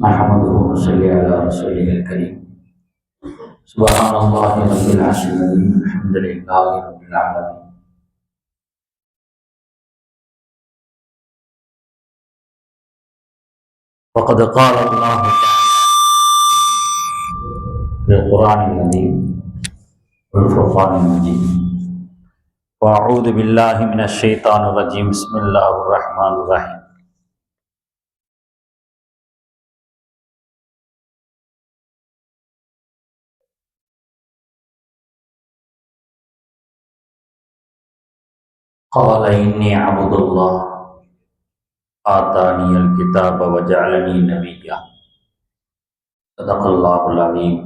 نحمده ونصلي على رسوله الكريم. سبحان الله رب العرش العظيم. الحمد لله رب العالمين. وقد قال الله تعالى في القرآن العظيم والفرقان المجيد: وأعوذ بالله من الشيطان الرجيم. بسم الله الرحمن الرحيم. قال إني عبد الله آتاني الكتاب وجعلني نبيا. صدق الله العظيم.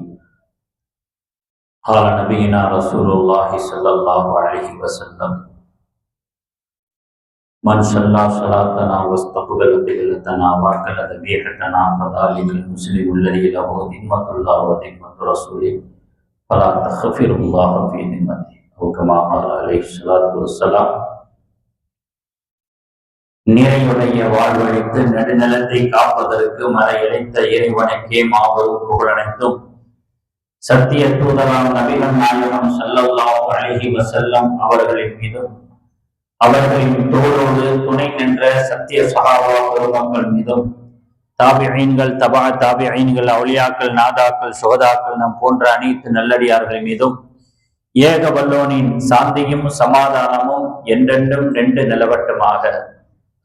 قال نبينا رسول الله صلى الله عليه وسلم: من صلى صلاتنا واستقبل قبلتنا واكل ذبيحتنا فذلك المسلم الذي له ذمة الله وذمة رسوله فلا تخفر الله في ذمته، أو كما قال عليه الصلاة والسلام. நிறையுடைய வாழ்வழித்து நெடுநிலத்தை காப்பதற்கு மறையளித்த இறைவனுக்கே மாபெரும் புகழனைத்தும், சத்திய தூதராம் நபிகள் நாயகம் ஸல்லல்லாஹு அலைஹி வஸல்லம் அவர்களின் மீதும், அவர்களின் தோளோடு துணை நின்ற சத்திய சஹாபா பெருமக்கள் மீதும், தாபிஈன்கள், தபா தாபிஈன்கள், அவுலியாக்கள், நாதாக்கள், சுஹதாக்கள், நம் போன்ற அனைத்து நல்லடியார்கள் மீதும் ஏக வல்லோனின் சாந்தியும் சமாதானமும் என்றென்றும் நின்று நிலவட்டுமாக.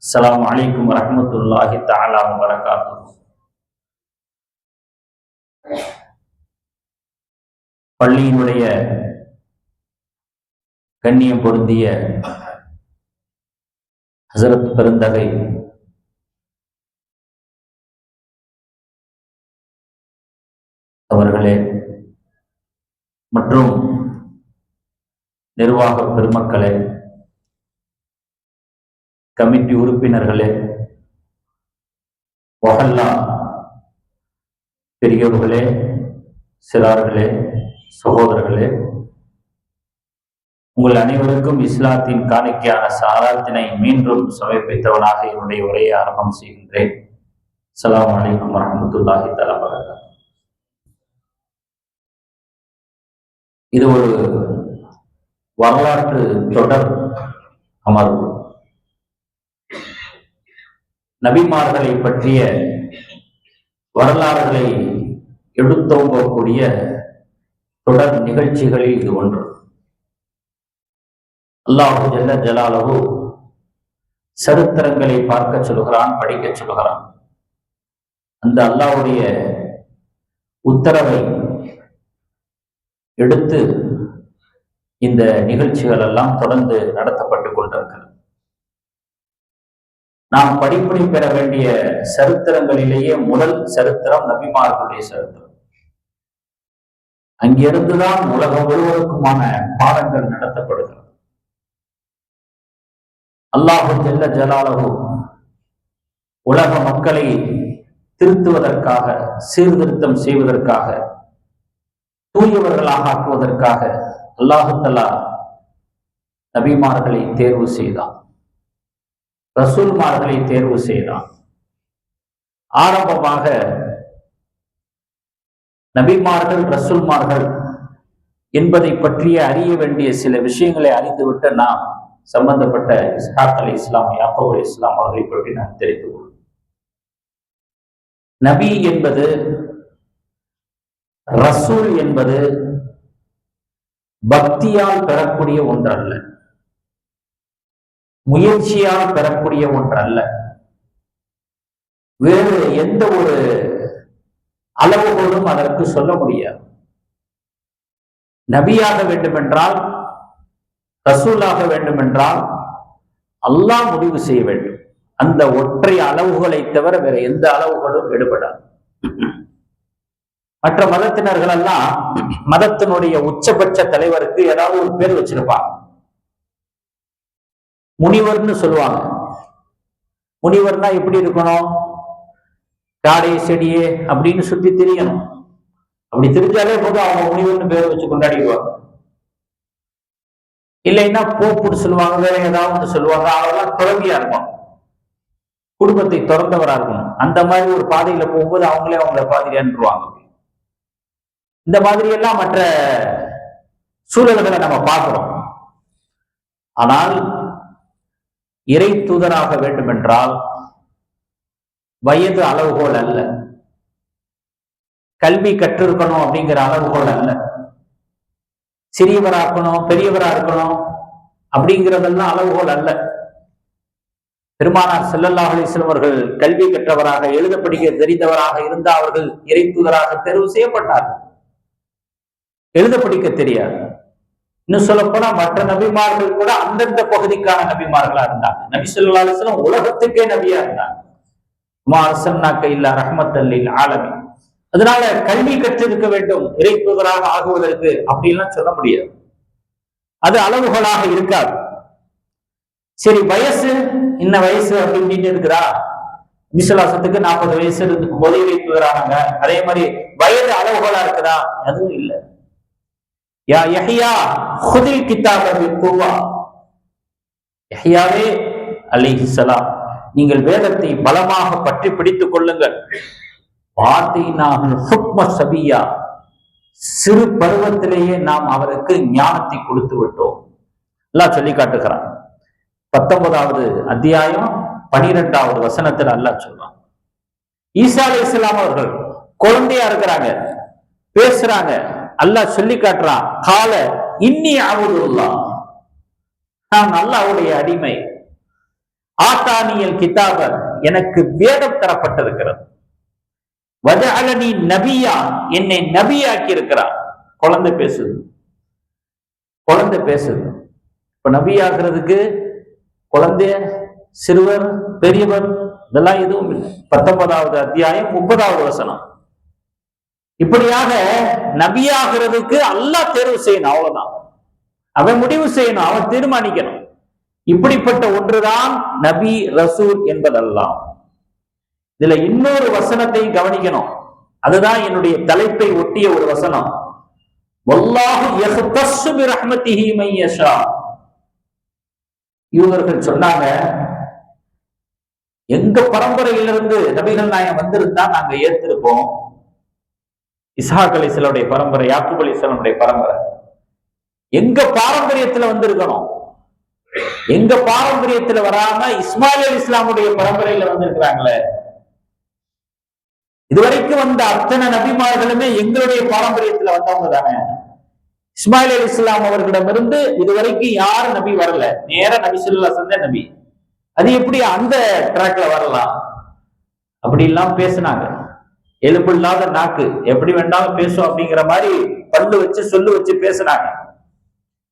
அஸ்ஸலாமு அலைக்கும் வரஹ்மத்துல்லாஹி தஆலா வ பரகாத்துஹு. பள்ளியினுடைய கண்ணியம் பொருந்திய ஹஸரத் பெருந்தகை அவர்களே மற்றும் நிர்வாக பெருமக்களே, கமிட்டி உறுப்பினர்களே, வஹல்லா பெரியோர்களே, சிறார்களே, சகோதரர்களே, உங்கள் அனைவருக்கும் இஸ்லாத்தின் காணிக்கையான சாராத்தினை மீண்டும் சமர்ப்பித்தவனாக என்னுடைய உரையை ஆரம்பம் செய்கின்றேன். அஸ்ஸலாமு அலைக்கும் வரஹ்மத்துல்லாஹி தஆலா வ பரகாத்துஹு. இது ஒரு வரலாற்று தொடர் அமர்வு. நபிமார்களை பற்றிய வரலாறுகளை எடுத்தோங்கக்கூடிய தொடர் நிகழ்ச்சிகளில் இது ஒன்று. அல்லாஹு ஜல்ல ஜலாலுஹு சரித்திரங்களை பார்க்க சொல்கிறான், படிக்க சொல்கிறான். அந்த அல்லாஹ்வுடைய உத்தரவை எடுத்து இந்த நிகழ்ச்சிகள் எல்லாம் தொடர்ந்து நடத்தப்பட்டு கொண்டிருக்கிறது. நாம் படிப்படி பெற வேண்டிய சரித்திரங்களிலேயே முதல் சரித்திரம் நபிமார்களுடைய சரித்திரம். அங்கிருந்துதான் உலகம் முழுவதற்குமான பாடங்கள் நடத்தப்படுகிறது. அல்லாஹு ஜல்ல ஜலாலுஹு உலக மக்களை திருத்துவதற்காக, சீர்திருத்தம் செய்வதற்காக, தூயவர்களாக ஆக்குவதற்காக அல்லாஹு தஆலா நபிமார்களை தேர்வு செய்தான், ரசூல்மார்களை தேர்வு செய்தான். ஆரம்பமாக நபிமார்கள், ரசூல்மார்கள் என்பதை பற்றிய அறிய வேண்டிய சில விஷயங்களை அறிந்துவிட்டு நாம் சம்பந்தப்பட்ட இஸ்ஹாக் அலைஹிஸ்ஸலாம், யாக்கூப் அலைஹிஸ்ஸலாம் அவர்களை பற்றி நாம் தெரிந்து கொள்வோம். நபி என்பது, ரசூல் என்பது பக்தியால் பெறக்கூடிய ஒன்றல்ல, முயற்சியால் பெறக்கூடிய ஒன்றல்ல, வேறு எந்த ஒரு அளவுகோலும் அதற்கு சொல்ல முடியாது. நபியாக வேண்டுமென்றால், ரசூலாக வேண்டுமென்றால் அல்லாஹ் முடிவு செய்ய வேண்டும். அந்த ஒற்றை அளவுகளை தவிர வேற எந்த அளவுகளும் எடுபடாது. மற்ற மதத்தினர்கள் எல்லாம் மதத்தினுடைய உச்சபட்ச தலைவருக்கு ஏதாவது ஒரு பேர் வச்சிருப்பாங்க. முனிவர்னு சொல்லுவாங்க. முனிவர்னா எப்படி இருக்கணும்? காடை செடியே அப்படின்னு சுத்தி தெரியணும். அப்படி தெரிஞ்சாலே போதும், அவங்க முனிவர்னு பேர் வச்சு கொண்டாடிடுவாங்க. இல்லைன்னா போப்புன்னு சொல்லுவாங்க, வேற ஏதாவது சொல்லுவாங்க. அவங்கெல்லாம் துறவியா இருப்பாங்க. குடும்பத்தை திறந்தவரா இருக்கணும். அந்த மாதிரி ஒரு பாதையில போகும்போது அவங்கள பாதிரியான்றுவாங்க. இந்த மாதிரி எல்லாம் மற்ற சூழல்களை நம்ம பார்க்கிறோம். ஆனால் இறை தூதராக வேண்டும் என்றால் வயது அளவுகோல் அல்ல, கல்வி கற்றிருக்கணும் அப்படிங்கிற அளவுகோல் அல்ல, சிறியவரா இருக்கணும் பெரியவரா இருக்கணும் அப்படிங்கிறதெல்லாம் அளவுகோல் அல்ல. பெருமானார் ஸல்லல்லாஹு அலைஹி வஸல்லம் அவர்கள் கல்வி கற்றவராக எழுத படிக்க தெரிந்தவராக இருந்த அவர்கள் இறை தூதராக தேர்வு செய்யப்பட்டார்கள். எழுத படிக்க தெரியாது. இன்னும் சொல்ல போனா மற்ற நபிமார்கள் கூட அந்தந்த பகுதிக்கான நபிமார்களா இருந்தாங்க. நபி ஸல்லல்லாஹு அலைஹி வஸல்லம் உலகத்துக்கே நபியா இருந்தாங்க. மா அர்ஸல்னாக இல்லா ரஹ்மத்தல் லில் ஆலமீன். அதனால கல்வி கற்றிருக்க வேண்டும் இறை தூதராக ஆகுவதற்கு அப்படின்லாம் சொல்ல முடியாது. அது அளவுகோலாக இருக்காது. சரி, வயசு இன்ன வயசு அப்படின்னு இருக்கிறா. விசுவாசத்துக்கு 40 வயசு இருக்கும் போது இறை தூதரானாங்க. அதே மாதிரி வயது அளவுகோலா இருக்குதா? அதுவும் இல்லை. யா யஹ்யா குதில் கிதாப பிக்குவா, யஹ்யாவே அலைஹிஸ்ஸலாம் நீங்கள் வேதத்தை பலமாக பற்றி பிடித்துக் கொள்ளுங்கள். வார்த்தையினாக ஹுக்ம சபியா, சிறு பருவத்திலேயே நாம் அவருக்கு ஞானத்தை கொடுத்து விட்டோம். அல்லாஹ் சொல்லி காட்டுகிறான். 19வது அத்தியாயம் 12வது வசனத்தில் அல்லாஹ் சொல்றான். ஈசா அலைஹிஸ்ஸலாம் அவர்கள் குழந்தையா இருக்கிறாங்க, பேசுறாங்க. அல்லாஹ் சொல்லி காட்டுறான், கால இன்னி அவுதுல்லாஹ், நான் அல்லாஹ்வுடைய அடிமை. ஆத்தானியல் கிதாப, எனக்கு வேதம் தரப்பட்டிருக்கிறது. வஜஅலனி நபியா, என்னை நபியாக்கி இருக்கிறார். குழந்தை பேசுது, குழந்தை பேசுது. இப்ப நபியாக்குறதுக்கு குழந்தை, சிறுவர், பெரியவர் இதெல்லாம் எதுவும் இல்லை. 19வது அத்தியாயம் 30வது வசனம். இப்படியாக நபியாகிறதுக்கு அல்லாஹ் தேர்வு செய்யணும், அவ்வளவுதான். அவன் முடிவு செய்யணும், அவன் தீர்மானிக்கணும். இப்படிப்பட்ட ஒன்றுதான் நபி ரசூல் என்பதெல்லாம். இதுல இன்னொரு வசனத்தையும் கவனிக்கணும். அதுதான் என்னுடைய தலைப்பை ஒட்டிய ஒரு வசனம். வல்லாஹு யஹ்தஸ்ஸு பிரஹ்மத்திஹி மன் யஷா. யூதர்கள் சொன்னாங்க, எங்க பரம்பரையிலிருந்து நபிகள் நாயகம் வந்திருந்தா நாங்க ஏத்திருப்போம். இஸ்ஹாக் அலைஹிஸ்ஸலாமுடைய பரம்பரை, யாக்கூப் அலைஹிஸ்ஸலாமுடைய பரம்பரை எங்க பாரம்பரியத்துல வந்திருக்கணும். எங்க பாரம்பரியத்துல வராம இஸ்மாயில் அலைஹிஸ்ஸலாமுடைய பரம்பரையில வந்திருக்கிறாங்களே. இதுவரைக்கும் வந்த அத்தனை நபிமார்களுமே எங்களுடைய பாரம்பரியத்துல வந்தவங்க தானே. இஸ்மாயில் அலைஹிஸ்ஸலாம் அவர்களிடமிருந்து இதுவரைக்கும் யாரும் நபி வரல, நேர நபி ஸல்லல்லாஹு அலைஹி வஸல்லம் நபி. அது எப்படி அந்த ட்ராக்ல வரலாம்? அப்படி எல்லாம் பேசினாங்க. எலும்பு இல்லாத நாக்கு எப்படி வேண்டாலும் பேசும் அப்படிங்கிற மாதிரி பல்லு வச்சு சொல்லு வச்சு பேசினாங்க.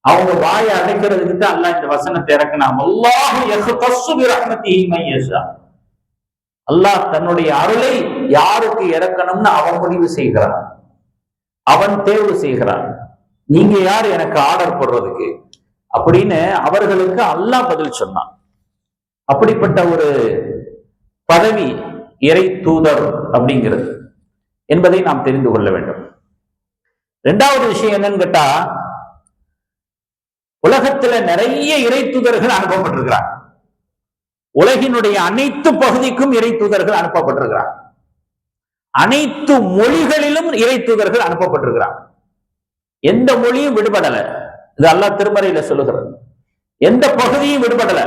அவங்க வாயை அடைக்கிறதுக்கு தான் அல்லாஹ் இந்த வசனத்தை இறக்குனான். அல்லாஹு யஹ்தஸ்ஸு பிரஹ்மத்திஹி மன் யஷா. அல்லாஹ் தன்னுடைய அருளை யாருக்கு இறக்கணும்னு அவன் முடிவு செய்கிறான், அவன் தேர்வு செய்கிறான். நீங்க யார் எனக்கு ஆர்டர் போடுறதுக்கு அப்படின்னு அவர்களுக்கு அல்லாஹ் பதில் சொன்னான். அப்படிப்பட்ட ஒரு பதவி இறை தூதர் அப்படிங்கிறது என்பதை நாம் தெரிந்து கொள்ள வேண்டும். இரண்டாவது விஷயம் என்னன்னு கேட்டா, உலகத்துல நிறைய இறை தூதர்கள் அனுப்பப்பட்டிருக்கிறார். உலகினுடைய அனைத்து பகுதிக்கும் இறை தூதர்கள் அனுப்பப்பட்டிருக்கிறார். அனைத்து மொழிகளிலும் இறை தூதர்கள் அனுப்பப்பட்டிருக்கிறார். எந்த மொழியும் விடுபடல. இது அல்லாஹ் திருமறையில சொல்லுகிறது. எந்த பகுதியும் விடுபடல.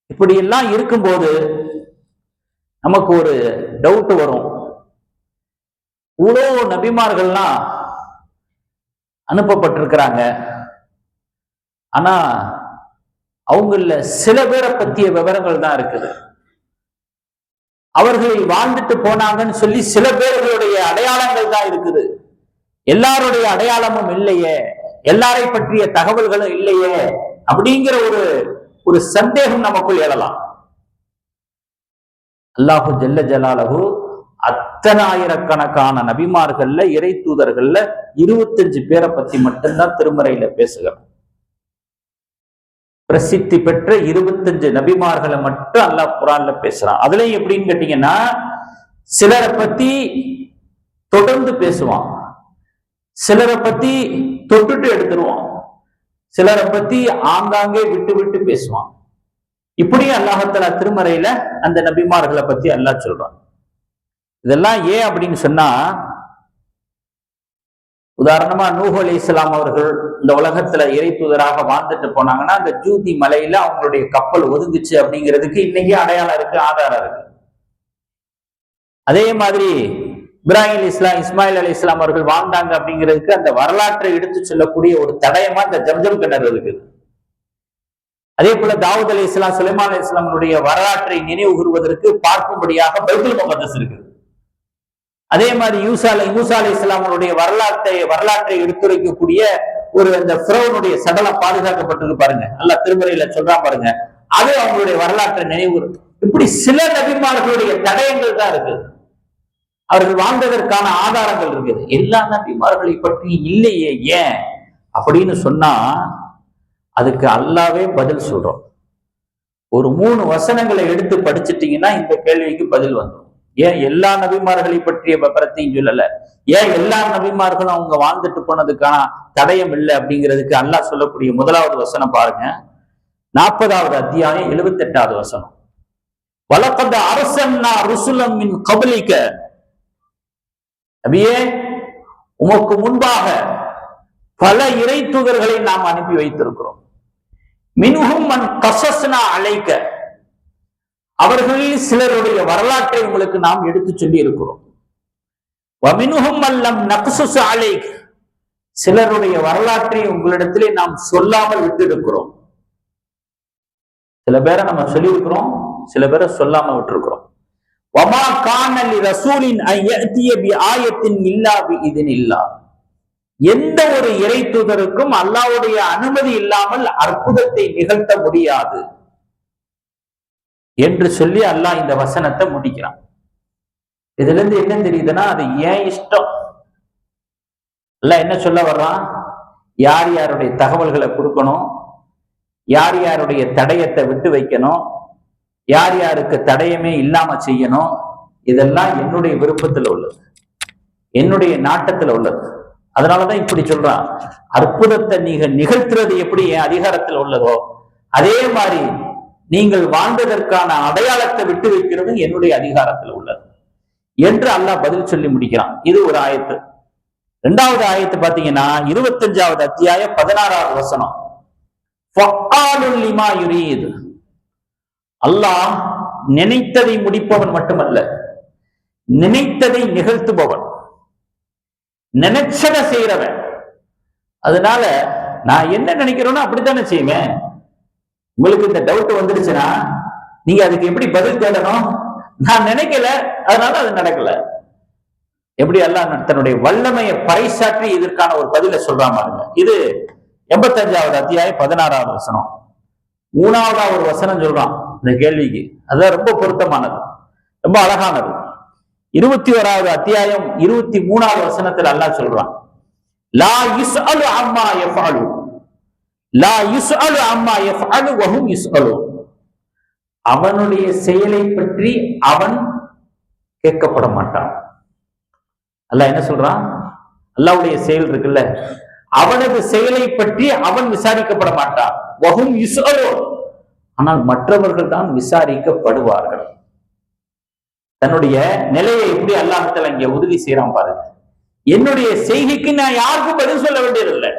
இப்படி எல்லாம் இருக்கும்போது நமக்கு ஒரு டவுட் வரும். இவ்வளோ நபிமார்கள்லாம் அனுப்பப்பட்டிருக்கிறாங்க, ஆனா அவங்கள சில பேரை பற்றிய விவரங்கள் தான் இருக்குது. அவர்கள் வாழ்ந்துட்டு போனாங்கன்னு சொல்லி சில பேர்களுடைய அடையாளங்கள் தான் இருக்குது. எல்லாருடைய அடையாளமும் இல்லையே, எல்லாரை பற்றிய தகவல்களும் இல்லையே அப்படிங்கிற ஒரு சந்தேகம் நமக்குள் எழலாம். அல்லாஹு ஜல்ல ஜலாலஹு அத்தனை ஆயிரக்கணக்கான நபிமார்கள்ல இறை தூதர்கள்ல 25 பேரை பத்தி மட்டும்தான் திருமறையில பேசுகிறோம். பிரசித்தி பெற்ற 25 நபிமார்களை மட்டும் அல்லாஹ் குர்ஆன்ல பேசுறான். அதுலயும் எப்படின்னு கேட்டீங்கன்னா, சிலரை பத்தி தொடர்ந்து பேசுவான், சிலரை பத்தி தொட்டுட்டு எடுத்துருவான், சிலரை பத்தி ஆங்காங்கே விட்டு விட்டு பேசுவான். இப்படியும் அல்லாஹ்தஆலா திருமறையில அந்த நபிமார்களை பத்தி அல்லாஹ் சொல்றான். இதெல்லாம் ஏன் அப்படின்னு சொன்னா, உதாரணமா நூஹ் அலைஹிஸ்ஸலாம் அவர்கள் இந்த உலகத்துல இறை தூதராக வாழ்ந்துட்டு போனாங்கன்னா, அந்த ஜூதி மலையில அவங்களுடைய கப்பல் ஒதுங்குச்சு அப்படிங்கிறதுக்கு இன்னைக்கு அடையாளம் இருக்கு, ஆதாரம் இருக்கு. அதே மாதிரி இப்ராஹிம் அலைஹிஸ்ஸலாம், இஸ்மாயில் அலைஹிஸ்ஸலாம் அவர்கள் வாழ்ந்தாங்க அப்படிங்கிறதுக்கு அந்த வரலாற்றை எடுத்து சொல்லக்கூடிய ஒரு தடயமா இந்த ஜம்ஜம் கிணறு இருக்குது. அதே போல தாவூத் அலைஹிஸ்ஸலாம், சுலைமான் அலைஹிஸ்ஸலாமுடைய வரலாற்றை நினைவு கூறுவதற்கு பார்க்கும்படியாக பைத்துல் முகத்தஸ் இருக்குது. அதே மாதிரி மூசா அலைஹிஸ்ஸலாமுடைய வரலாற்றை எடுத்துரைக்கக்கூடிய ஒரு அந்த ஃபிரௌனுடைய சடலம் பாதுகாக்கப்பட்டிருக்கு பாருங்க, அல்லாஹ் திருமறையில சொல்றான் பாருங்க, அது அவங்களுடைய வரலாற்றை நினைவு. இப்படி சில நபிமார்களுடைய தடயங்கள் தான் இருக்கு, அவர்கள் வாழ்ந்ததற்கான ஆதாரங்கள் இருக்குது. எல்லா நபிமார்களை பற்றி இல்லையே. ஏன் அப்படின்னு சொன்னா அதுக்கு அல்லாவே பதில் சொல்றோம். ஒரு 3 வசனங்களை எடுத்து படிச்சுட்டீங்கன்னா இந்த கேள்விக்கு பதில் வந்துடும். ஏன் எல்லா நபிமார்களை பற்றிய விபரத்தையும் சொல்லல, ஏன் எல்லா நபிமார்களும் அவங்க வாழ்ந்துட்டு போனதுக்கான தடயம் இல்லை அப்படிங்கிறதுக்கு அல்லாஹ் சொல்லக்கூடிய முதலாவது வசனம் பாருங்க, 40வது அத்தியாயம் 78வது வசனம். வலகத் அர்சல்னா ருசுலம் மின் கப்லிக, நபியே உமக்கு முன்பாக பல இறை தூதர்களை நாம் அனுப்பி வைத்திருக்கிறோம். மின்ஹும் மன் கஸஸ்னா அலைக, அவர்களில் சிலருடைய வரலாற்றை உங்களுக்கு நாம் எடுத்து சொல்லி இருக்கிறோம். வமின்ஹும் மல்லம் நக்ஸஸ் அலைக, சிலருடைய வரலாற்றை உங்களிடத்திலே நாம் சொல்லாமல் விட்டு இருக்கிறோம். சில பேரை நம்ம சொல்லி இருக்கிறோம், சில பேரை சொல்லாம விட்டு இருக்கிறோம். வமா கான லிரசூலின் அன் யஅதிய பிஆயத்தின் இல்லா பிஇذனில்லாஹ், எந்த ஒரு இறை தூதருக்கும் அல்லாஹ்வுடைய அனுமதி இல்லாமல் அற்புதத்தை நிகழ்த்த முடியாது என்று சொல்லி அல்லாஹ் இந்த வசனத்தை முடிக்கிறான். இதுல இருந்து என்ன தெரியுதுன்னா, அது ஏன் இஷ்டம். அல்லாஹ் என்ன சொல்ல வர்றான், யார் யாருடைய தகவல்களை கொடுக்கணும், யார் யாருடைய தடயத்தை விட்டு வைக்கணும், யார் யாருக்கு தடயமே இல்லாம செய்யணும், இதெல்லாம் என்னுடைய விருப்பத்துல உள்ளது, என்னுடைய நாட்டத்துல உள்ளது. அதனாலதான் இப்படி சொல்றான். அற்புதத்தை நீங்க நிகழ்த்துறது எப்படி என் அதிகாரத்தில் உள்ளதோ, அதே மாதிரி நீங்கள் வாழ்ந்ததற்கான அடையாளத்தை விட்டு வைக்கிறது என்னுடைய அதிகாரத்தில் உள்ளது என்று அல்லாஹ் பதில் சொல்லி முடிக்கிறான். இது ஒரு ஆயத்து. 2வது ஆயத்து பாத்தீங்கன்னா 25வது அத்தியாயம் 16வது வசனம். அல்லாஹ் நினைத்ததை முடிப்பவன் மட்டுமல்ல, நினைத்ததை நிகழ்த்துபவன், நினைச்சதை செய்யறவன். அதனால நான் என்ன நினைக்கிறேனோ அப்படித்தானே செய்வேன். உங்களுக்கு இந்த டவுட் வந்துருச்சுன்னா நீங்க அதுக்கு எப்படி பதில் தேடணும்? நான் நினைக்கல, அதனால அது நடக்கல. எப்படி அல்லாஹ் தன்னுடைய வல்லமையை பறைசாற்றி இதற்கான ஒரு பதிலை சொல்றாம பாருங்க. இது 85வது அத்தியாயம் 16வது வசனம். 3வது ஒரு வசனம் சொல்றான் இந்த கேள்விக்கு, அதுதான் ரொம்ப பொருத்தமானது, ரொம்ப அழகானது. 21வது அத்தியாயம் 23வது வசனத்தில் அல்லாஹ் சொல்றான், லா யுஸ்அலு அம்மா யஃபஅலு, லா யுஸ்அலு அம்மா யஃபஅலு வஹும் யுஸ்அலு, அவனுடைய செயலை பற்றி அவன் கேட்கப்பட மாட்டான். அல்லாஹ் என்ன சொல்றான், அல்லாஹ்வுடைய செயல் இருக்குல்ல, அவனது செயலை பற்றி அவன் விசாரிக்கப்பட மாட்டான். வஹும் யுஸ்அலு, ஆனால் மற்றவர்கள் தான் விசாரிக்கப்படுவார்கள். தன்னுடைய நிலையை எப்படி அல்லாஹ்தஆலா இங்க உறுதி செய்யறான் பாருங்க. என்னுடைய செய்கைக்கு நான் யாருக்கும் பதில் சொல்ல வேண்டியதில்லை,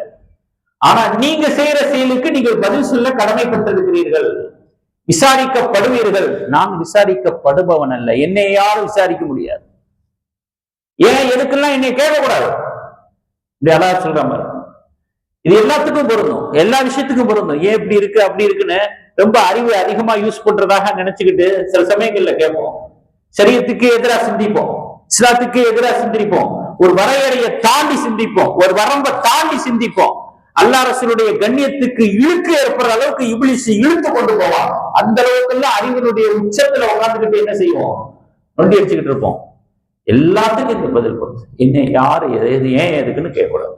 ஆனா நீங்க செய்யற செயலுக்கு நீங்கள் பதில் சொல்ல கடமைப்பட்டிருக்கிறீர்கள், விசாரிக்கப்படுவீர்கள். நான் விசாரிக்கப்படுபவன் அல்ல, என்னை யாரும் விசாரிக்க முடியாது. ஏன் எதுக்கெல்லாம் என்னை கேட்கக்கூடாது, இப்படி அல்லாஹ் சொல்ற மாதிரி. இது எல்லாத்துக்கும் பொருந்தும், எல்லா விஷயத்துக்கும் பொருந்தும். ஏன் இப்படி இருக்கு அப்படி இருக்குன்னு ரொம்ப அறிவு அதிகமா யூஸ் பண்றதாக நினைச்சுக்கிட்டு சில சமயங்கள்ல கேட்போம். சரியத்துக்கு எதிராக சிந்திப்போம், இஸ்லாத்துக்கு எதிராக சிந்திப்போம், ஒரு வரையறையை தாண்டி சிந்திப்போம், ஒரு வரம்பை தாண்டி சிந்திப்போம். அல்லாஹ் ரசூலுடைய கண்ணியத்துக்கு இழுக்கு ஏற்படுற அளவுக்கு இப்லீஸ் இழுத்து கொண்டு போவான். அந்த அளவுக்கு எல்லாம் அறிவினுடைய உச்சத்துல உட்கார்ந்துக்கிட்டு என்ன செய்வோம், நொண்டி அடிச்சுக்கிட்டு இருப்போம். எல்லாத்துக்கும் இந்த பதில் பொருள். என்ன யாரு எது ஏன் எதுக்குன்னு கேட்கக்கூடாது.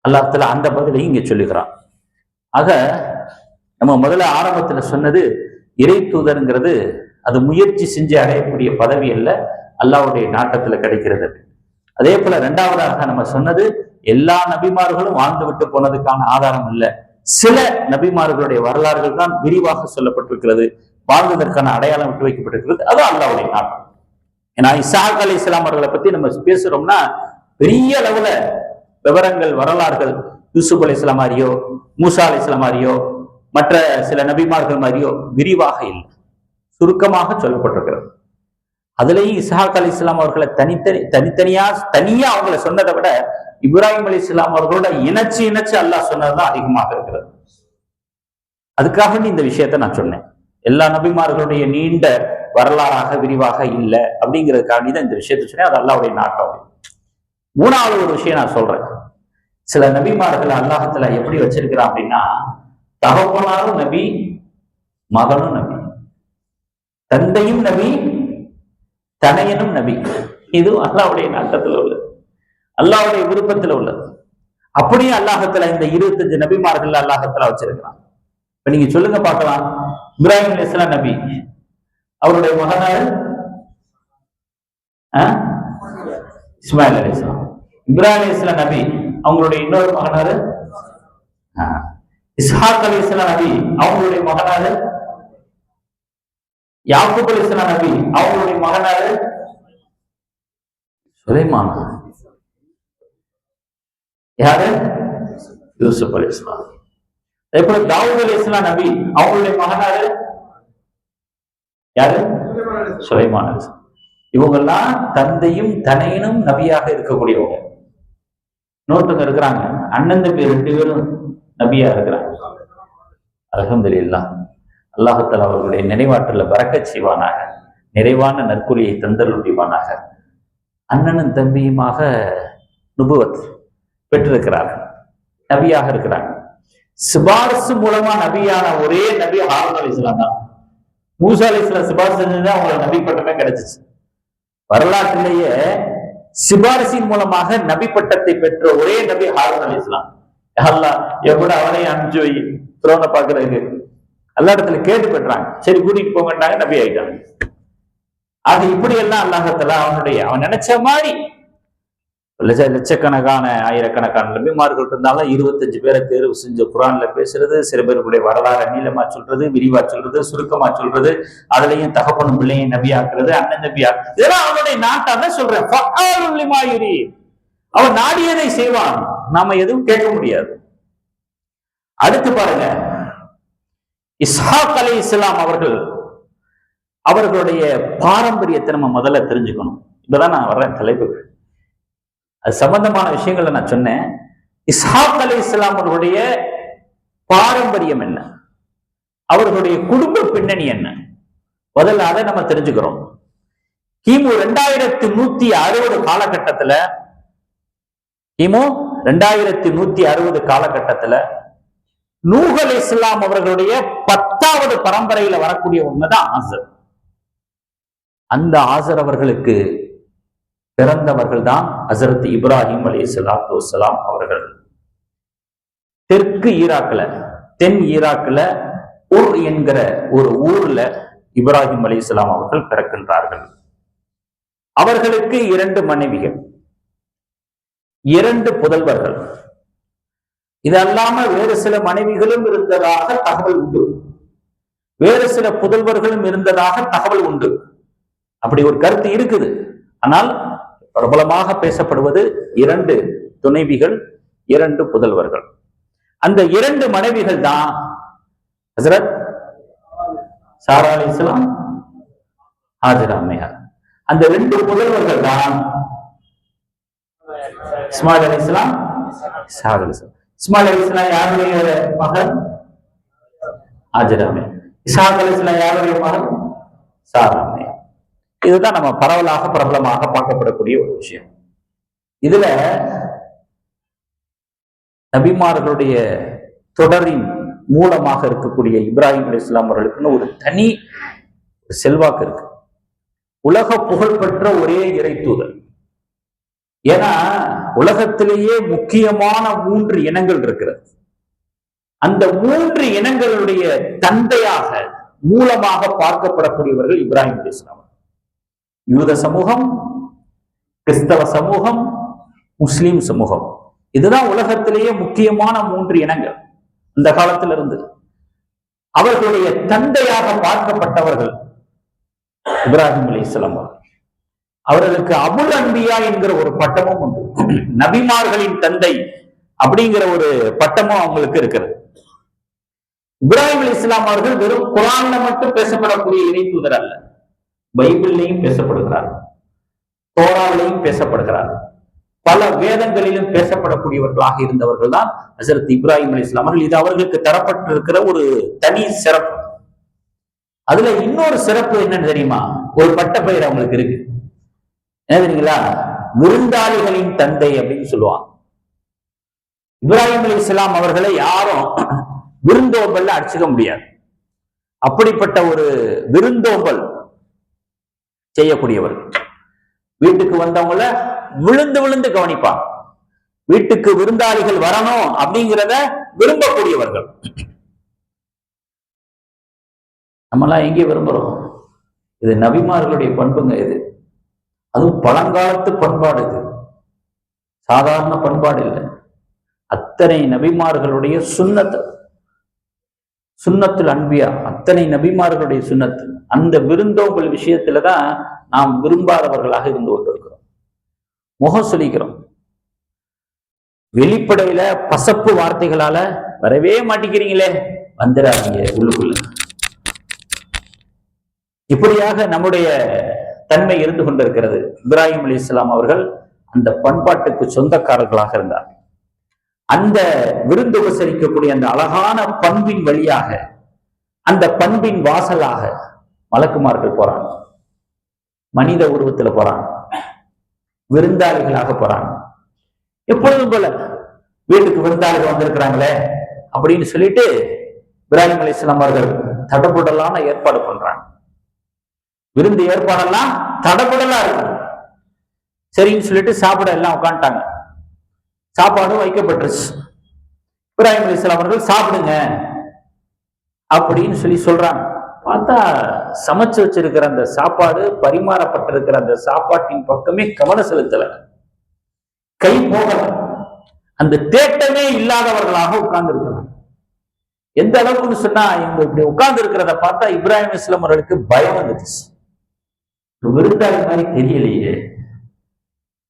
அல்லாஹ் தஆலா அந்த பதிலையும் இங்க சொல்லுகிறான். ஆக நம்ம முதல்ல ஆரம்பத்துல சொன்னது, இறை தூதருங்கிறது அது முயற்சி செஞ்சு அடையக்கூடிய பதவி அல்ல, அல்லாஹ்வுடைய நாட்டத்துல கிடைக்கிறது. அதே போல 2வதாக நம்ம சொன்னது, எல்லா நபிமார்களும் வாழ்ந்து விட்டு போனதுக்கான ஆதாரம் இல்லை. சில நபிமார்களுடைய வரலாறுகள் தான் விரிவாக சொல்லப்பட்டிருக்கிறது, வாழ்ந்ததற்கான அடையாளம் விட்டு வைக்கப்பட்டிருக்கிறது. அது அல்லாஹ்வுடைய நாட்டம். ஏன்னா இஸ்ஹாக் அலைஹிஸ்ஸலாம் அவர்களை பத்தி நம்ம பேசுறோம்னா பெரிய அளவுல விவரங்கள், வரலாறுகள் யூசுப் அலைஹிஸ்ஸலாம் மாதிரியோ, மூசா அலைஹிஸ்ஸலாம் மாதிரியோ, மற்ற சில நபிமார்கள் மாதிரியோ விரிவாக இல்லை, சுருக்கமாக சொல்லப்பட்டிருக்கிறது. அதுலயும் இஸ்ஹாக் அலைஹிஸ்ஸலாம் அவர்களை தனியா அவங்களை சொன்னதை விட இப்ராஹிம் அலைஹிஸ்ஸலாம் அவர்களோட இணைச்சு அல்லாஹ் சொன்னதுதான் அதிகமாக இருக்கிறது. அதுக்காக இந்த விஷயத்த நான் சொன்னேன். எல்லா நபிமார்களுடைய நீண்ட வரலாறாக விரிவாக இல்லை அப்படிங்கிறதுக்காண்டி தான் இந்த விஷயத்த சொன்னேன். அது அல்லாஹ்வுடைய நாட்டம். மூணாவது ஒரு விஷயம் நான் சொல்றேன். சில நபிமார்கள் அல்லாஹ்ல எப்படி வச்சிருக்கிறான் அப்படின்னா, தகப்பனாரும் நபி, மகனும் நபி, தந்தையும் நபி, தனையனும் நபி. இதுவும் அல்லாஹ்வுடைய நாட்டத்தில் உள்ளது, அல்லாஹ்வுடைய விருப்பத்தில் உள்ளது. அப்படியே அல்லாஹ்ல இந்த 25 நபிமார்கள் அல்லாஹ்ல வச்சிருக்கிறான். இப்ப நீங்க சொல்லுங்க பார்க்கலாம், இப்ராஹிம் அலைஹிஸ்ஸலாம் நபி, அவருடைய மகனார் இஸ்மாயில் அலைஹிஸ்ஸலாம். இப்ராஹிம் அலைஹிஸ்ஸலாம் நபி, அவங்களுடைய இன்னொரு மகனாரு இஸ்ஹாக் அலைஹிஸ்ஸலாம் நபி, அவங்களுடைய மகனாரு யாக்கூப் அலைஹிஸ்ஸலாம் நபி, அவங்களுடைய மகனாரு சுலைமான். யாரு? யூசுப் அலைஹிஸ்ஸலாம். அதேபோல தாவூத் அலைஹிஸ்ஸலாம் நபி, அவங்களுடைய மகனாரு யாரு? சுலைமான் அலைஹிஸ்ஸலாம். இவங்கெல்லாம் தந்தையும் தனையனும் நபியாக இருக்கக்கூடியவங்க. இன்னொருத்தவங்க இருக்கிறாங்க, அண்ணன் தம்பி 2 பேரும் நபியா இருக்கிறாங்க. அல்ஹம்துலில்லாஹ். அல்லாஹ் தஆலா அவர்களுடைய நினைவாற்றல பரக்கத் செய்வானாக, நிறைவான நற்கூலியை தந்தருள்வானாக. அண்ணனும் தம்பியுமாக நுபுவத் பெற்றிருக்கிறார்கள், நபியாக இருக்கிறாங்க. சிபாரிசு மூலமா நபியான ஒரே நபி ஹாரூன் அலைஹிஸ்ஸலாம் தான். மூசா அலைஹிஸ்ஸலாம் சிபாரிசு செஞ்சுதான் அவங்களை நபி பட்டமே கிடைச்சிச்சு. வரலாற்றிலேயே சிபாரிசின் மூலமாக நபி பட்டத்தை பெற்ற ஒரே நபி ஹாரூன் அலைஹிஸ்ஸலாம். அல்லாஹ் எப்படி அவனையும் அனுப்பிச்சு வை ஃபிரௌனை பார்க்கறதுக்கு, எல்லா இடத்துல கேட்டு பெற்றாங்க. சரி கூட்டிட்டு போங்கட்டாங்க, நபி ஆயிட்டாங்க. ஆக இப்படி எல்லாம் அல்லாஹ் தஆலா அவன் நினைச்ச மாதிரி லட்சக்கணக்கான ஆயிரக்கணக்கான நபிமார்கள் இருந்தாலும் 25 பேரை தேர்வு செஞ்சு குர்ஆன்ல பேசுறது, சில பேருடைய வரலாறு நீளமா சொல்றது, விரிவா சொல்றது, சுருக்கமா சொல்றது, அதுலயும் தகப்பனும் பிள்ளையும் நபியாக்குறது, அண்ணன் நபியா, இதெல்லாம் அவனுடைய நாட்டாக சொல்றேன். அவன் நாடியதை செய்வான், நாம எதுவும் கேட்க முடியாது. அடுத்து பாருங்க, இஸ்ஹாக் அலைஹிஸ்ஸலாம் அவர்களுடைய பாரம்பரியத்தை நம்ம முதல்ல தெரிஞ்சுக்கணும். இப்பதான் நான் வர்றேன் தலைப்புகள், அது சம்பந்தமான விஷயங்களை நான் சொன்னேன். இஸ்ஹாக் அலைஹிஸ்ஸலாம் அவர்களுடைய பாரம்பரியம் என்ன, அவர்களுடைய குடும்ப பின்னணி என்ன, முதல்ல அதை நம்ம தெரிஞ்சுக்கிறோம். கிமு 2160 காலகட்டத்துல, கிமு 2160 காலகட்டத்துல நூஹ் அலைஹிஸ்ஸலாம் அவர்களுடைய 10வது பரம்பரையில வரக்கூடிய ஒண்ணுதான் ஆசர். அந்த ஆசர் அவர்களுக்கு பிறந்தவர்கள் தான் ஹஜ்ரத் இப்ராஹிம் அலைஹிஸ்ஸலாத்து வஸ்ஸலாம் அவர்கள். தெற்கு ஈராக்ல, தென் ஈராக்ல உர் என்கிற ஒரு ஊர்ல இப்ராஹிம் அலைஹிஸ்ஸலாம் அவர்கள் பிறக்கின்றார்கள். அவர்களுக்கு 2 மனைவிகள், 2 புதல்வர்கள். இது அல்லாம வேறு சில மனைவிகளும் இருந்ததாக தகவல் உண்டு, வேறு சில புதல்வர்களும் இருந்ததாக தகவல் உண்டு. அப்படி ஒரு கருத்து இருக்குது. ஆனால் பிரபலமாக பேசப்படுவது 2 துணைவிகள், 2 புதல்வர்கள். அந்த 2 மனைவிகள் தான் ஹஜ்ரத் சாரா அலைஹிஸ்ஸலாம், ஹாஜரா அம்மையார். அந்த 2 புதல்வர்கள் தான் இஸ்மாயில் அலைஹிஸ்ஸலாம், இஸ்ஹாக் அலைஹிஸ்ஸலாம். இஸ்மாயில் அலைஹிஸ்ஸலாம் யாருடைய மகன்? ஹாஜரா அம்மையார். இஸ்ஹாக் அலைஹிஸ்ஸலாம் யாருடைய மகன்? சாரா அம்மையார். இதுதான் நம்ம பிரபலமாக பார்க்கப்படக்கூடிய ஒரு விஷயம். இதுல நபிமார்களுடைய தொடரின் மூலமாக இருக்கக்கூடிய இப்ராஹிம் அலைஹிஸ்ஸலாம் அவர்களுக்குன்னு ஒரு தனி செல்வாக்கு இருக்கு. உலக புகழ்பெற்ற ஒரே இறை தூதர். ஏன்னா உலகத்திலேயே முக்கியமான 3 இனங்கள் இருக்கிறது. அந்த 3 இனங்களுடைய தந்தையாக, மூலமாக பார்க்கப்படக்கூடியவர்கள் இப்ராஹிம் அலைஹிஸ்ஸலாம். யூத சமூகம், கிறிஸ்தவ சமூகம், முஸ்லிம் சமூகம். இதுதான் உலகத்திலேயே முக்கியமான 3 இனங்கள். இந்த காலத்துல இருந்து அவர்களுடைய தந்தையாக பார்க்கப்பட்டவர்கள் இப்ராஹிம் அலைஹிஸ்ஸலாம் அவர்களுக்கு அபுல் அன்பியா என்கிற ஒரு பட்டமும் உண்டு. நபிமார்களின் தந்தை அப்படிங்கிற ஒரு பட்டமும் அவங்களுக்கு இருக்கிறது. இப்ராஹிம் அலைஹிஸ்ஸலாம் அவர்கள் வெறும் குர்ஆன்ல மட்டும் பேசப்படக்கூடிய இறை தூதர் அல்ல, பைபிள்லையும் பேசப்படுகிறார், தோராவிலையும் பேசப்படுகிறார், பல வேதங்களிலும் பேசப்படக்கூடியவர்களாக இருந்தவர்கள் தான் ஹஜ்ரத் இப்ராஹிம் அலைஹிஸ்ஸலாம் அவர்கள். இது அவர்களுக்கு தரப்பட்டிருக்கிற ஒரு தனி சிறப்பு. அதுல இன்னொரு சிறப்பு என்னன்னு தெரியுமா? ஒரு பட்ட பெயர் அவங்களுக்கு இருக்கு. என்ன தெரியுங்களா? விருந்தாளிகளின் தந்தை அப்படின்னு சொல்லுவாங்க. இப்ராஹிம் அலைஹிஸ்ஸலாம் அவர்களை யாரும் விருந்தோம்பல் அடிச்சுக்க முடியாது. அப்படிப்பட்ட ஒரு விருந்தோம்பல் செய்யக்கூடியவர். வீட்டுக்கு வந்தவங்கள விழுந்து விழுந்து கவனிப்பாங்க. வீட்டுக்கு விருந்தாளிகள் வரணும் அப்படிங்கிறத விரும்பக்கூடியவர்கள். நம்மளாம் எங்கே விரும்புறோம்? இது நபிமார்களுடைய பண்புங்க. இது அதுவும் பழங்காலத்து பண்பாடு. இது சாதாரண பண்பாடு இல்லை. அத்தனை நபிமார்களுடைய சுன்னத்து, சுன்னத்துல் அன்பியா, அத்தனை நபிமார்களுடைய சுன்னத்து. அந்த விருந்தோம்பல் விஷயத்துலதான் நாம் விரும்பாதவர்களாக இருந்து கொண்டிருக்கிறோம். முகம் சொல்லிக்கிறோம். வெளிப்படையில பசப்பு வார்த்தைகளால வரவே மாட்டிக்கிறீங்களே, வந்துடாதீங்க உள்ளுக்குள்ள. இப்படியாக நம்முடைய தன்மை இருந்து கொண்டிருக்கிறது. இப்ராஹிம் அலைஹிஸ்ஸலாம் அவர்கள் அந்த பண்பாட்டுக்கு சொந்தக்காரர்களாக இருந்தார். அந்த விருந்து உபசரிக்கக்கூடிய அந்த அழகான பண்பின் வழியாக, அந்த பண்பின் வாசலாக மலக்குமார்கள் போறாங்க, மனித உருவத்துல போறாங்க, விருந்தாளிகளாக போறாங்க. எப்பொழுதும் போல வீட்டுக்கு விருந்தாளிகள் வந்திருக்கிறாங்களே அப்படின்னு சொல்லிட்டு இப்ராஹிம் அலைஹிஸ்ஸலாம் அவர்கள் தடபுடலான ஏற்பாடு பண்றாங்க. விருந்து ஏற்பாடெல்லாம் தடபுடலா இருக்கு. சரின்னு சொல்லிட்டு சாப்பிட எல்லாம் உட்காந்துட்டாங்க. சாப்பாடும் வைக்கப்பட்டுருச்சு. இப்ராஹிம் அலைஹிஸ்ஸலாம் அவர்கள் சாப்பிடுங்க அப்படின்னு சொல்லி சொல்றாங்க. பார்த்தா சமைச்சு வச்சிருக்கிற அந்த சாப்பாடு, பரிமாறப்பட்டிருக்கிற அந்த சாப்பாட்டின் பக்கமே கவனம் செலுத்தல, கை போகல. அந்த தேட்டமே இல்லாதவர்களாக உட்கார்ந்து இருக்கிறாங்க. எந்த அளவுக்குன்னு சொன்னா, இவங்க இப்படி உட்கார்ந்து இருக்கிறத பார்த்தா இப்ராஹிம் அலைஹிஸ்ஸலாம் அவர்களுக்கு பயம் வந்துச்சு. விருந்தாளி மாதிரி தெரியலையே,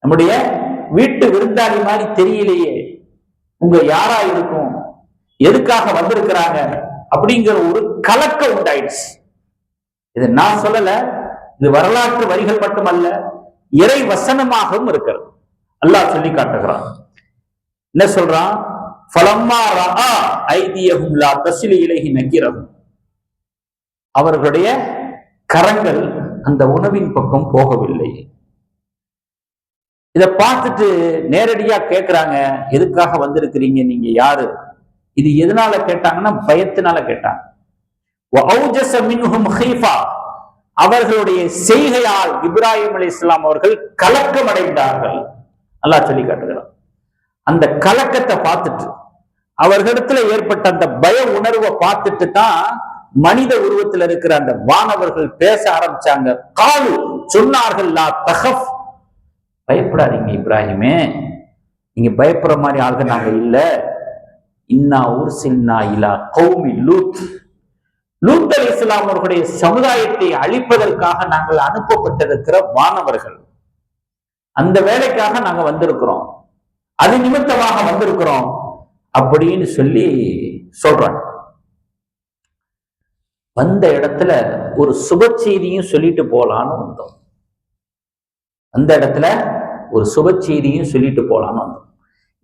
நம்முடைய வீட்டு விருந்தாளி மாதிரி தெரியலையே, உங்க யாரா இருக்கும், எதுக்காக வந்திருக்கிறாங்க அப்படிங்கிற ஒரு கலக்கம் உண்டாயிடுச்சு. இது நான் சொல்லல, இது வரலாற்று வரிகள் மட்டுமல்ல, இறை வசனமாகவும் இருக்கிறது. அல்லாஹ் சொல்லி காட்டுகிறான். என்ன சொல்றான்? ஃபலம்மா ரஆ ஐதியஹும் லா தஸிலு இலைஹி நக்கிரஹும், அவர்களுடைய கரங்கள் அந்த உணவின் பக்கம் போகவில்லை. இதை பார்த்துட்டு நேரடியா கேட்கிறாங்க, எதுக்காக வந்திருக்கிறீங்க, நீங்க யாரு? இது எதனால கேட்டாங்கன்னா பயத்தினால கேட்டாங்க. அவர்களுடைய செய்கையால் இப்ராஹிம் அலைஹிஸ்ஸலாம் அவர்கள் கலக்கம் அடைந்தார்கள். அல்லாஹ் சொல்லி காட்டுகிறார். அந்த கலக்கத்தை பார்த்துட்டு, அவர்களிடத்துல ஏற்பட்ட அந்த பய உணர்வை பார்த்துட்டு தான் மனித உருவத்தில் இருக்கிற அந்த வானவர்கள் பேச ஆரம்பிச்சாங்க. காலு சொன்னார்கள், லா தகஃப், பயப்படாதீங்க இப்ராஹிமே, நீங்க பயப்படுற மாதிரி ஆள்கள் நாங்க இல்ல. இன்னா உர்சில்னா இலா கௌமி லூத், லூத் அலைஹிஸ்ஸலாம் அவர்களுடைய சமுதாயத்தை அழிப்பதற்காக நாங்கள் அனுப்பப்பட்டிருக்கிற வானவர்கள். அந்த வேலைக்காக நாங்க வந்திருக்கிறோம், அது நிமித்தமாக வந்திருக்கிறோம் அப்படின்னு சொல்லி சொல்றாங்க. வந்த இடத்துல ஒரு சுப செய்தியும் சொல்லிட்டு போலான்னு வந்தோம். அந்த இடத்துல ஒரு சுப செய்தியும் சொல்லிட்டு போலான்னு வந்தோம்.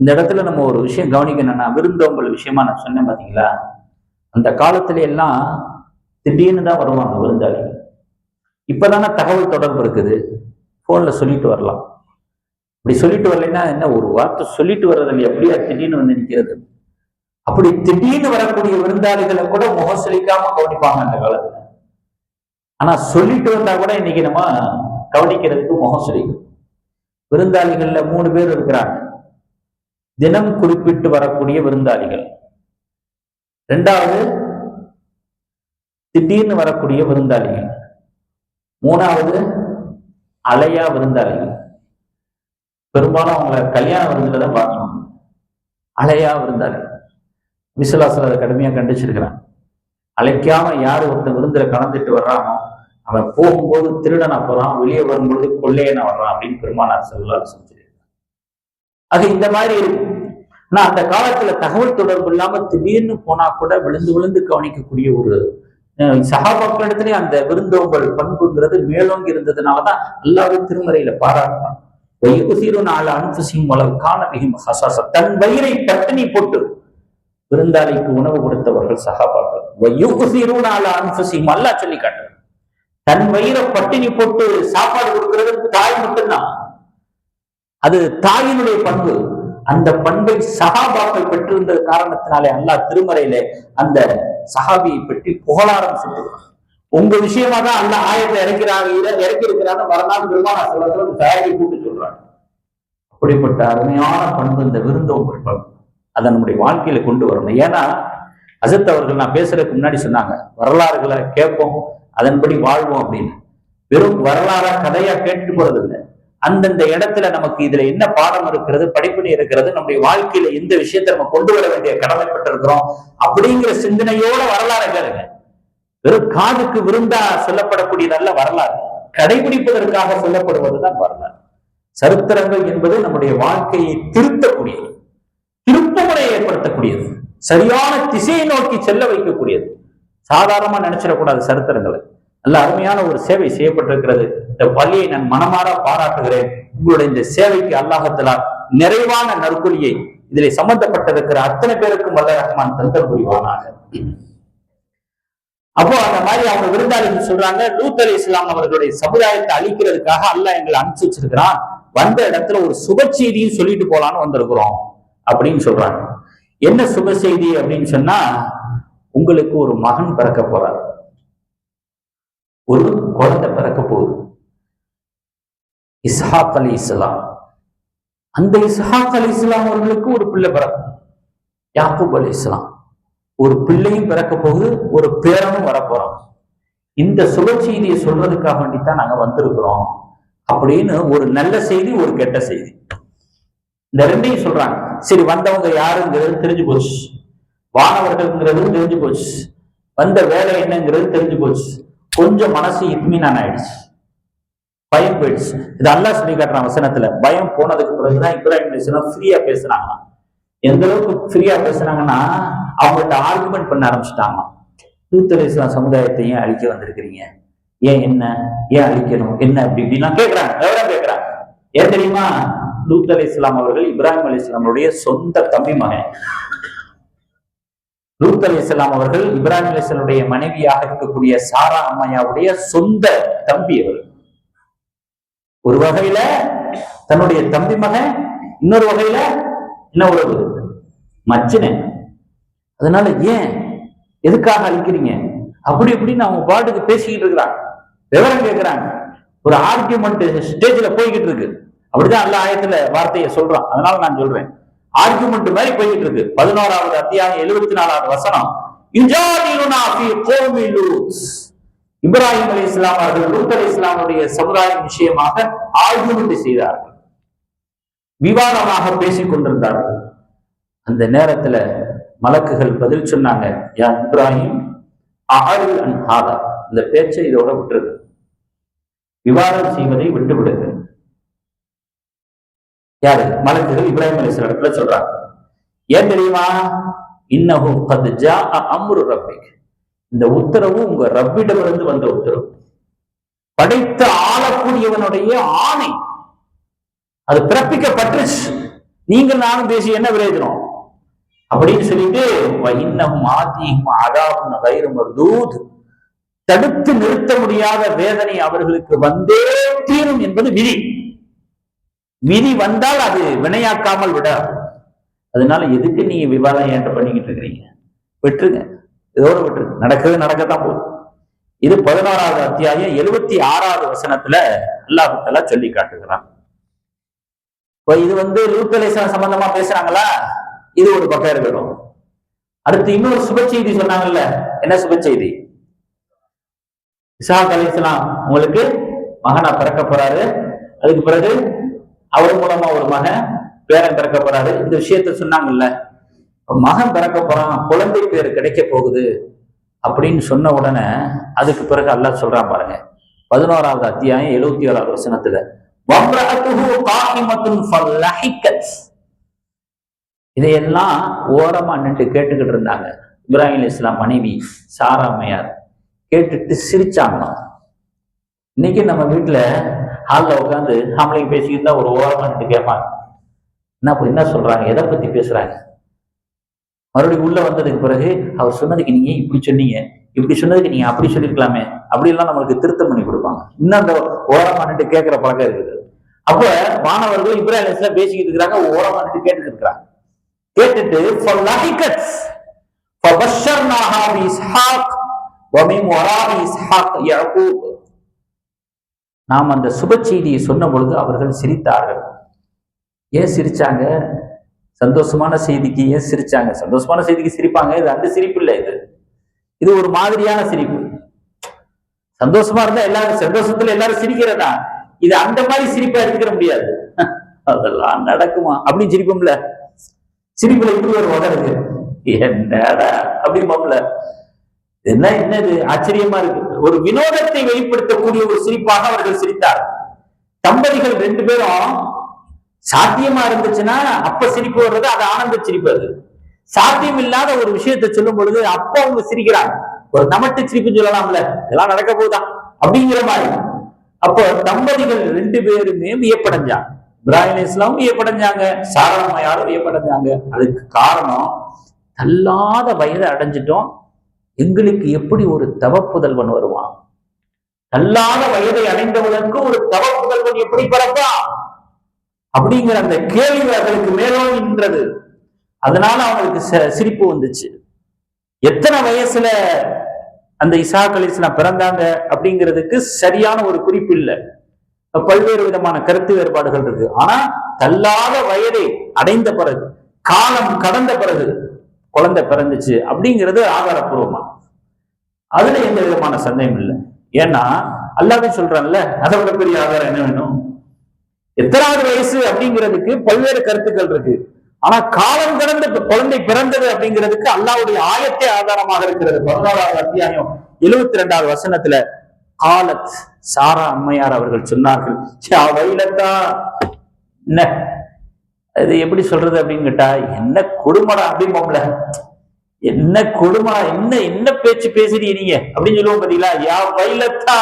இந்த இடத்துல நம்ம ஒரு விஷயம் கவனிக்கணும்னா, விருந்தோம்பல் விஷயமா நான் சொன்னேன் பாத்தீங்களா, அந்த காலத்துல எல்லாம் திடீர்னு தான் வருவாங்க விருந்தாளிகள். இப்பதானே தகவல் தொடர்பு இருக்குது, போன்ல சொல்லிட்டு வரலாம். இப்படி சொல்லிட்டு வரலைன்னா என்ன, ஒரு வார்த்தை சொல்லிட்டு வர்றதில்லை, எப்படியா திடீர்னு வந்து நிற்கிறது. அப்படி திடீர்னு வரக்கூடிய விருந்தாளிகளை கூட முகம் சொல்லிக்காம கவனிப்பாங்க அந்த காலத்துல. ஆனா சொல்லிட்டு வந்தா கூட இன்னைக்கு நம்ம கவனிக்கிறதுக்கு முகம் சொல்லிக்கணும். விருந்தாளிகள்ல 3 பேர் இருக்கிறாங்க. தினம் குறிப்பிட்டு வரக்கூடிய விருந்தாளிகள், 2வது திடீர்னு வரக்கூடிய விருந்தாளிகள், 3வது அலையா விருந்தாளிகள். பெரும்பாலும் அவங்கள கல்யாண விருந்துல தான் பார்க்கணும், அலையா விருந்தாளிகள். விசுவாசம் அதை கடுமையா கண்டிச்சிருக்கிறான். அழைக்காம யாரு ஒருத்தன் விருந்துல கலந்துட்டு வர்றானோ அவன் போகும்போது திருடனா போறான், வெளியே வரும்பொழுது கொள்ளையனா வர்றான் அப்படின்னு பெருமானார் ஸல்லல்லாஹு அலைஹி வஸல்லம் சொல்லியிருக்காங்க. அது இந்த மாதிரி இருக்கும். ஆனா அந்த காலத்துல தகவல் தொடர்பு இல்லாம திடீர்னு போனா கூட விழுந்து விழுந்து கவனிக்கக்கூடிய ஒரு சகாபாக்களிடத்திலே அந்த விருந்தோம்பல் பண்புங்கிறது மேலோங்கி இருந்ததுனாலதான் அல்லாஹ்வின் திருமறையில பாராட்டினான். தன் வயிறை பட்டினி போட்டு விருந்தாளிக்கு உணவு கொடுத்தவர்கள் சகாபாக்கள். அல்லாஹ் சொல்லி காட்டுறான், தன் வயிறை பட்டினி போட்டு சாப்பாடு கொடுக்கிறது தாய் மட்டும்தான். அது தாயினுடைய பண்பு. அந்த பண்பை சஹாபாக்கள் பெற்றிருந்த காரணத்தினாலே அல்லாஹ் திருமறையில அந்த சஹாபியை பற்றி புகழாரம் சொல்லுகிறான். உங்க விஷயமா தான் அல்லாஹ் ஆயத்தை இறக்கி இருக்கிறாங்க. மறுநாள் பெருமானார் ஸல்லல்லாஹு அலைஹி வஸல்லம் தயாரி கூட்டு சொல்றாங்க. அப்படிப்பட்ட அருமையான பண்பு இந்த விருந்தோம்பல் பண்பு. அதை நம்முடைய வாழ்க்கையில கொண்டு வரணும். ஏன்னா அஜத் அவர்கள் நான் பேசுறதுக்கு முன்னாடி சொன்னாங்க, வரலாறுகளை கேட்போம் அதன்படி வாழ்வோம் அப்படின்னு. வெறும் வரலாறா கதையா கேட்டு போறது இல்லை. அந்தந்த இடத்துல நமக்கு இதுல என்ன பாடம் இருக்கிறது, படிப்பினை இருக்கிறது, நம்முடைய வாழ்க்கையில எந்த விஷயத்தை நம்ம கொண்டு வர வேண்டிய கடமைப்பட்டிருக்கிறோம் அப்படிங்கிற சிந்தனையோட வரலாறு கேளுங்க. வெறும் காதுக்கு விருந்தா சொல்லப்படக்கூடிய நல்ல வரலாறு, கடைபிடிப்பதற்காக சொல்லப்படுவதுதான் வரலாறு. சரித்திரங்கள் என்பது நம்முடைய வாழ்க்கையை திருத்தக்கூடியது, திருப்புமுறை ஏற்படுத்தக்கூடியது, சரியான திசையை நோக்கி செல்ல வைக்கக்கூடியது. சாதாரணமா நினைச்சிடக்கூடாது சரித்திரங்களை. நல்ல அருமையான ஒரு சேவை செய்யப்பட்டிருக்கிறது. இந்த பள்ளியை நான் மனமாற பாராட்டுகிறேன். உங்களுடைய இந்த சேவைக்கு அல்லாஹ் தஆலா நிறைவான நற்கூலியை இதிலே சம்பந்தப்பட்டிருக்கிற அத்தனை பேருக்கும் வல்ல ரஹ்மான் தந்தல் புரிவானாக. அப்போ அந்த மாதிரி அவங்க விருந்தாளிகள் சொல்றாங்க, லூத் அலைஹிஸ்ஸலாம் அவர்களுடைய சமுதாயத்தை அழிக்கிறதுக்காக அல்லாஹ் எங்களை அனுப்பிச்சு வச்சிருக்கிறான், வந்த இடத்துல ஒரு சுப செய்தியும் சொல்லிட்டு போலான்னு வந்திருக்கிறோம் அப்படின்னு சொல்றாங்க. என்ன சுப செய்தி அப்படின்னு சொன்னா, உங்களுக்கு ஒரு மகன் பிறக்க போறார், ஒரு குழந்தை பிறக்க போகுது, இஸ்ஹாக் அலைஹிஸ்ஸலாம். அந்த இஸ்ஹாக் அலைஹிஸ்ஸலாம் அவர்களுக்கு ஒரு பிள்ளை பிறக்கும், யாக்கூப் அலைஹிஸ்ஸலாம். ஒரு பிள்ளையும் பிறக்க போகுது, ஒரு பேரனும் வரப்போறோம். இந்த சுப செய்தியை சொல்றதுக்காக வேண்டித்தான் நாங்க வந்திருக்கிறோம் அப்படின்னு ஒரு நல்ல செய்தி, ஒரு கெட்ட செய்தி, இந்த ரெண்டையும் சொல்றாங்க. சரி, வந்தவங்க யாருங்கிறது தெரிஞ்சு போச்சு, வானவர்கள்ங்கிறது தெரிஞ்சு போச்சு, வந்த வேலை என்னங்கிறது தெரிஞ்சு போச்சு. கொஞ்சம் மனசு இத்மீனான் ஆயிடுச்சு, பயம் போயிடுச்சு. இது அல்லாஹ் சொல்லி காட்டுறான் வசனத்துல. பயம் போனதுக்கு பிறகுதான் இப்ராஹிம் அலைஹிஸ்ஸலாம் ஃப்ரீயா பேசுனாங்க. எந்த அளவுக்கு ஃப்ரீயா பேசுனாங்கன்னா, அவங்கள்ட்ட ஆர்குமெண்ட் பண்ண ஆரம்பிச்சுட்டாங்க. லூத் அலைஹிஸ்ஸலாம் சமுதாயத்தை ஏன் அழிக்க வந்திருக்கிறீங்க, ஏன் என்ன, ஏன் அழிக்கணும், என்ன அப்படி இப்படிலாம் கேட்கிறாங்க. விவரம் கேட்கிறாங்க. ஏன் தெரியுமா? லூத் அலைஹிஸ்ஸலாம் அவர்கள் இப்ராஹிம் அலைஹிஸ்ஸலாமுடைய சொந்த தம்பி மகன். லூத் அலைஹிஸ்ஸலாம் அவர்கள் இப்ராஹிம் அலைஹிஸ்ஸலாமுடைய மனைவியாக இருக்கக்கூடிய சாரா அம்மையாவுடைய சொந்த தம்பி அவர்கள். ஒரு வகையில தன்னுடைய தம்பி மகன், இன்னொரு வகையில என்ன உறவு, மச்சின. அதனால ஏன் எதுக்காக அழிக்கிறீங்க அப்படி இப்படின்னு அவங்க பாட்டுக்கு பேசிக்கிட்டு இருக்கிறாங்க. விவரம் கேட்கிறாங்க. ஒரு ஆர்கியூமெண்ட் ஸ்டேஜ்ல போய்கிட்டு இருக்கு. அப்படிதான் எல்லா ஆயத்துல வார்த்தையை சொல்றான். அதனால நான் சொல்றேன், ஆர்கியூமெண்ட் மாதிரி போய்கிட்டு இருக்கு. 11வது அத்தியாயம் 74வது வசனம். இப்ராஹிம் அலைஹிஸ்ஸலாம் அவர்கள் லூத் அலைஹிஸ்ஸலாமுடைய சமுதாயம் விஷயமாக ஆர்கியூமெண்ட் செய்தார்கள், விவாதமாக பேசிக் கொண்டிருந்தார்கள். அந்த நேரத்துல மலக்குகள் பதில் சொன்னாங்க, யா இப்ராஹிம் அஅரில் அன் ஹாதா, இந்த பேச்சை இதோட விட்டுருங்க, விவாதம் செய்வதை விட்டு விடுங்க. யாரு? மலக்குகள் இப்ராஹிம் அலைஹிஸ்ஸலாம் சொல்றாங்க. ஏன் தெரியுமா? இன்னஹு கத் ஜாஅ அம்ரு ரப்பிக், இந்த உத்தரவு உங்க ரப்பிடமிருந்து வந்த உத்தரவு, படைத்த ஆளக்கூடியவனுடைய ஆணை, அது பிறப்பிக்கப்பட்டுச்சு. நீங்கள் நானும் பேசி என்ன பிரயோஜனம் அப்படின்னு சொல்லிட்டு, தடுத்து நிறுத்த முடியாத வேதனை அவர்களுக்கு வந்தே தீரும் என்பது விதி. விதி வந்தால் அது வினையாக்காமல் விடாது. அதனால எதுக்கு நீங்க விவாதம் ஏன் பண்ணிக்கிட்டு இருக்கிறீங்க? விட்டுருங்க, இதோட விட்டுருங்க, நடக்கிறது நடக்கத்தான் போகுது. இது 11வது அத்தியாயம் 76வது வசனத்துல அல்லாஹ் தஆலா சொல்லி காட்டுகிறான். இது லூத் அலைஹிஸ்ஸலாம் சம்பந்தமா பேசுறாங்களா, இது ஒரு பக்கம் இருக்கணும். அடுத்து இன்னொரு சுப செய்தி சொன்னாங்கல்ல, என்ன சுப செய்தி? இஸ்ஹாக் அலைஹிஸ்ஸலாம் உங்களுக்கு மகனா பிறக்க போறாரு, அதுக்கு பிறகு அவர் மூலமா ஒரு மகன் பேரன் பிறக்க போறாரு. இந்த விஷயத்த சொன்னாங்கல்ல, மகன் பிறக்க போறான், குழந்தை பேர் கிடைக்க போகுது அப்படின்னு சொன்ன உடனே அதுக்கு பிறகு அல்லாஹ் சொல்றான் பாருங்க, 11வது அத்தியாயம் 77வது வசனத்துல, இதையெல்லாம் ஓரமா நின்று கேட்டுக்கிட்டு இருந்தாங்க. இப்ராஹிம் அலைஹிஸ்ஸலாம் மனைவி சாரா அம்மையார் கேட்டுட்டு சிரிச்சாங்க. இன்னைக்கு நம்ம வீட்டுல ஹாலில் உட்காந்து ஆம்பளைங்க பேசிக்கிட்டு தான் ஒரு ஓரமா நின்று கேட்பாங்க, என்ன சொல்றாங்க, எதை பத்தி பேசுறாங்க. மறுபடியும் உள்ள வந்ததுக்கு பிறகு அவர் சொன்னதுக்கு நீங்க இப்படி சொன்னீங்க, இப்படி சொன்னதுக்கு நீங்க அப்படி சொல்லிருக்கலாமே, அப்படி எல்லாம் நம்மளுக்கு திருத்தம் பண்ணி கொடுப்பாங்க. இன்னும் அந்த ஓரமா நின்று கேட்கிற பழக்கம் இருக்குது. அப்ப மாணவர்கள் இப்ராஹிம் அலைஹிஸ்ஸலாம் பேசிக்கிட்டு இருக்கிறாங்க, ஓரமா நின்று கேட்டுட்டு இருக்கிறாங்க. கேட்டுட்டு நாம் அந்த சுப செய்தியை சொன்ன பொழுது அவர்கள் சிரித்தார்கள். ஏன் சிரிச்சாங்க? சந்தோஷமான செய்திக்கு ஏன் சிரிச்சாங்க? சந்தோஷமான செய்திக்கு சிரிப்பாங்க, இது அந்த சிரிப்பு இல்லை, இது ஒரு மாதிரியான சிரிப்பு. சந்தோஷமா இருந்தா எல்லாரும் சந்தோஷத்துல எல்லாரும் சிரிக்கிறதா, இது அந்த மாதிரி சிரிப்பா எடுத்துக்கிற முடியாது. அதெல்லாம் நடக்குமா அப்படின்னு சிரிப்போம்ல, சிரிப்புல இப்படி ஒரு வகை இருக்கு, என்னடா அப்படிம்போம்ல, என்னது ஆச்சரியமா இருக்கு. ஒரு வினோதத்தை வெளிப்படுத்தக்கூடிய ஒரு சிரிப்பாக அவர்கள் சிரித்தார். தம்பதிகள் 2 பேரும் சாத்தியமா இருந்துச்சுன்னா அப்ப சிரிப்பு வர்றது அது ஆனந்த சிரிப்பு. அது சாத்தியம் இல்லாத ஒரு விஷயத்தை சொல்லும் பொழுது அப்ப அவங்க சிரிக்கிறாங்க. ஒரு நமட்டு சிரிப்பு சொல்லலாம்ல, இதெல்லாம் நடக்க போகுதான் அப்படிங்கிற மாதிரி. அப்போ தம்பதிகள் 2 பேருமே வியப்படைஞ்சாங்க. இப்ராஹிம் அலைஹிஸ்ஸலாம் வியப்படைஞ்சாங்க, சாரா அம்மையாரும் வியப்படைஞ்சாங்க. அதுக்கு காரணம், தள்ளாத வயதை அடைஞ்சிட்டோம், எங்களுக்கு எப்படி ஒரு தவப்புதல்வன் வருவான்? தள்ளாத வயதை அடைந்தவனுக்கு ஒரு தவப்புதல்வன் எப்படி பிறப்பான் அப்படிங்கிற அந்த கேள்வி அவர்களுக்கு மேலும் நின்றது. அதனால அவங்களுக்கு சிரிப்பு வந்துச்சு. எத்தனை வயசுல அந்த இசாக் அலைஹிஸ்ஸலாம் பிறந்தாங்க அப்படிங்கிறதுக்கு சரியான ஒரு குறிப்பு இல்லை, பல்வேறு விதமான கருத்து வேறுபாடுகள் இருக்கு. ஆனா தள்ளாத வயதை அடைந்த பிறகு, காலம் கடந்த பிறகு குழந்தை பிறந்துச்சு அப்படிங்கிறது ஆதாரப்பூர்வமா, அதுல எந்த விதமான சந்தேகம் இல்லை. ஏன்னா அல்லாஹ்வே சொல்றான்ல, அதை விட பெரிய ஆதாரம் என்ன வேணும்? எத்தனாவது வயசு அப்படிங்கிறதுக்கு பல்வேறு கருத்துக்கள் இருக்கு. ஆனா காலம் கடந்த குழந்தை பிறந்தது அப்படிங்கிறதுக்கு அல்லாஹ்வுடைய ஆயத்தே ஆதாரமாக இருக்கிறது. 14வது அத்தியாயம் 72வது வசனத்துல, காலத் சாரா அம்மையார் அவர்கள் சொன்னார்கள், என்ன அது எப்படி சொல்றது அப்படின்னு கேட்டா, என்ன கொடுமடா அப்படிம்போம்ல, என்ன கொடுமா, என்ன பேச்சு பேசுறீங்க நீங்க அப்படின்னு சொல்லுவோம் பாத்தீங்களா. யா வைலத்தா,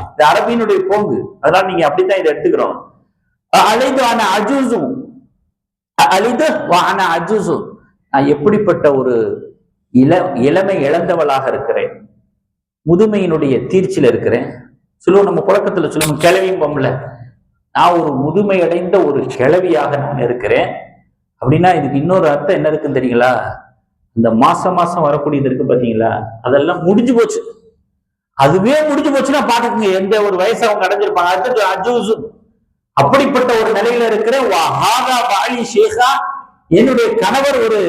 இந்த அரபியினுடைய போங்கு, அதனால நீங்க அப்படித்தான் இதை எடுத்துக்கிறோம். நான் எப்படிப்பட்ட ஒரு இளமை இழந்தவளாக இருக்கிறேன், முதுமையினுடைய தீர்ச்சியில இருக்கிறேன். சொல்லுவோம் நம்ம புழக்கத்துல சொல்லுவோம், கிளவியும் பொம்பல, நான் ஒரு முதுமை அடைந்த ஒரு கிளவியாக நான் இருக்கிறேன். அப்படின்னா இதுக்கு இன்னொரு அர்த்தம் என்ன இருக்குன்னு தெரியுங்களா? இந்த மாசம் வரக்கூடியது இருக்கு பாத்தீங்களா, அதெல்லாம் முடிஞ்சு போச்சு. அதுவே முடிஞ்சு போச்சுன்னா பாத்துக்கோங்க எந்த ஒரு வயசு அவங்க அடைஞ்சிருப்பாங்க. அடுத்தது அஜூசு, அப்படிப்பட்ட ஒரு நிலையில இருக்கிற என்னுடைய கணவர் ஒரு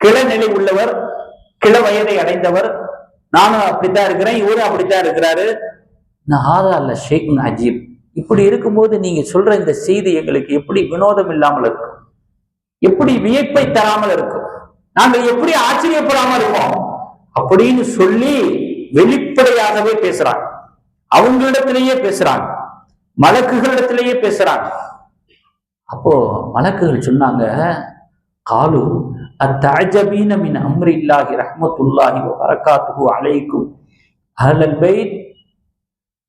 கிளநிலை உள்ளவர், கிள வயதை அடைந்தவர், நானும் அப்படித்தான் இருக்கிறேன், இவரும் அப்படித்தான் இருக்கிறாரு. அஜீப். இப்படி இருக்கும்போது நீங்க சொல்ற இந்த செய்தி எங்களுக்கு எப்படி வினோதம் இல்லாமல் இருக்கும், எப்படி வியப்பை தராமல் இருக்கும், நாங்கள் எப்படி ஆச்சரியப்படாமல் இருப்போம் அப்படின்னு சொல்லி வெளிப்படையாகவே பேசுறாங்க. அவங்களிடத்திலேயே பேசுறாங்க, மலக்குகளிடத்திலேயே பேசுறாங்க. அப்போ மலக்குகள் சொன்னாங்க, காலு அத்தஅஜபீன மின் அம்ரில்லாஹி ரஹ்மத்துல்லாஹி வ பரக்காத்துஹு அலைக்கும் அஹ்லல் பைத்.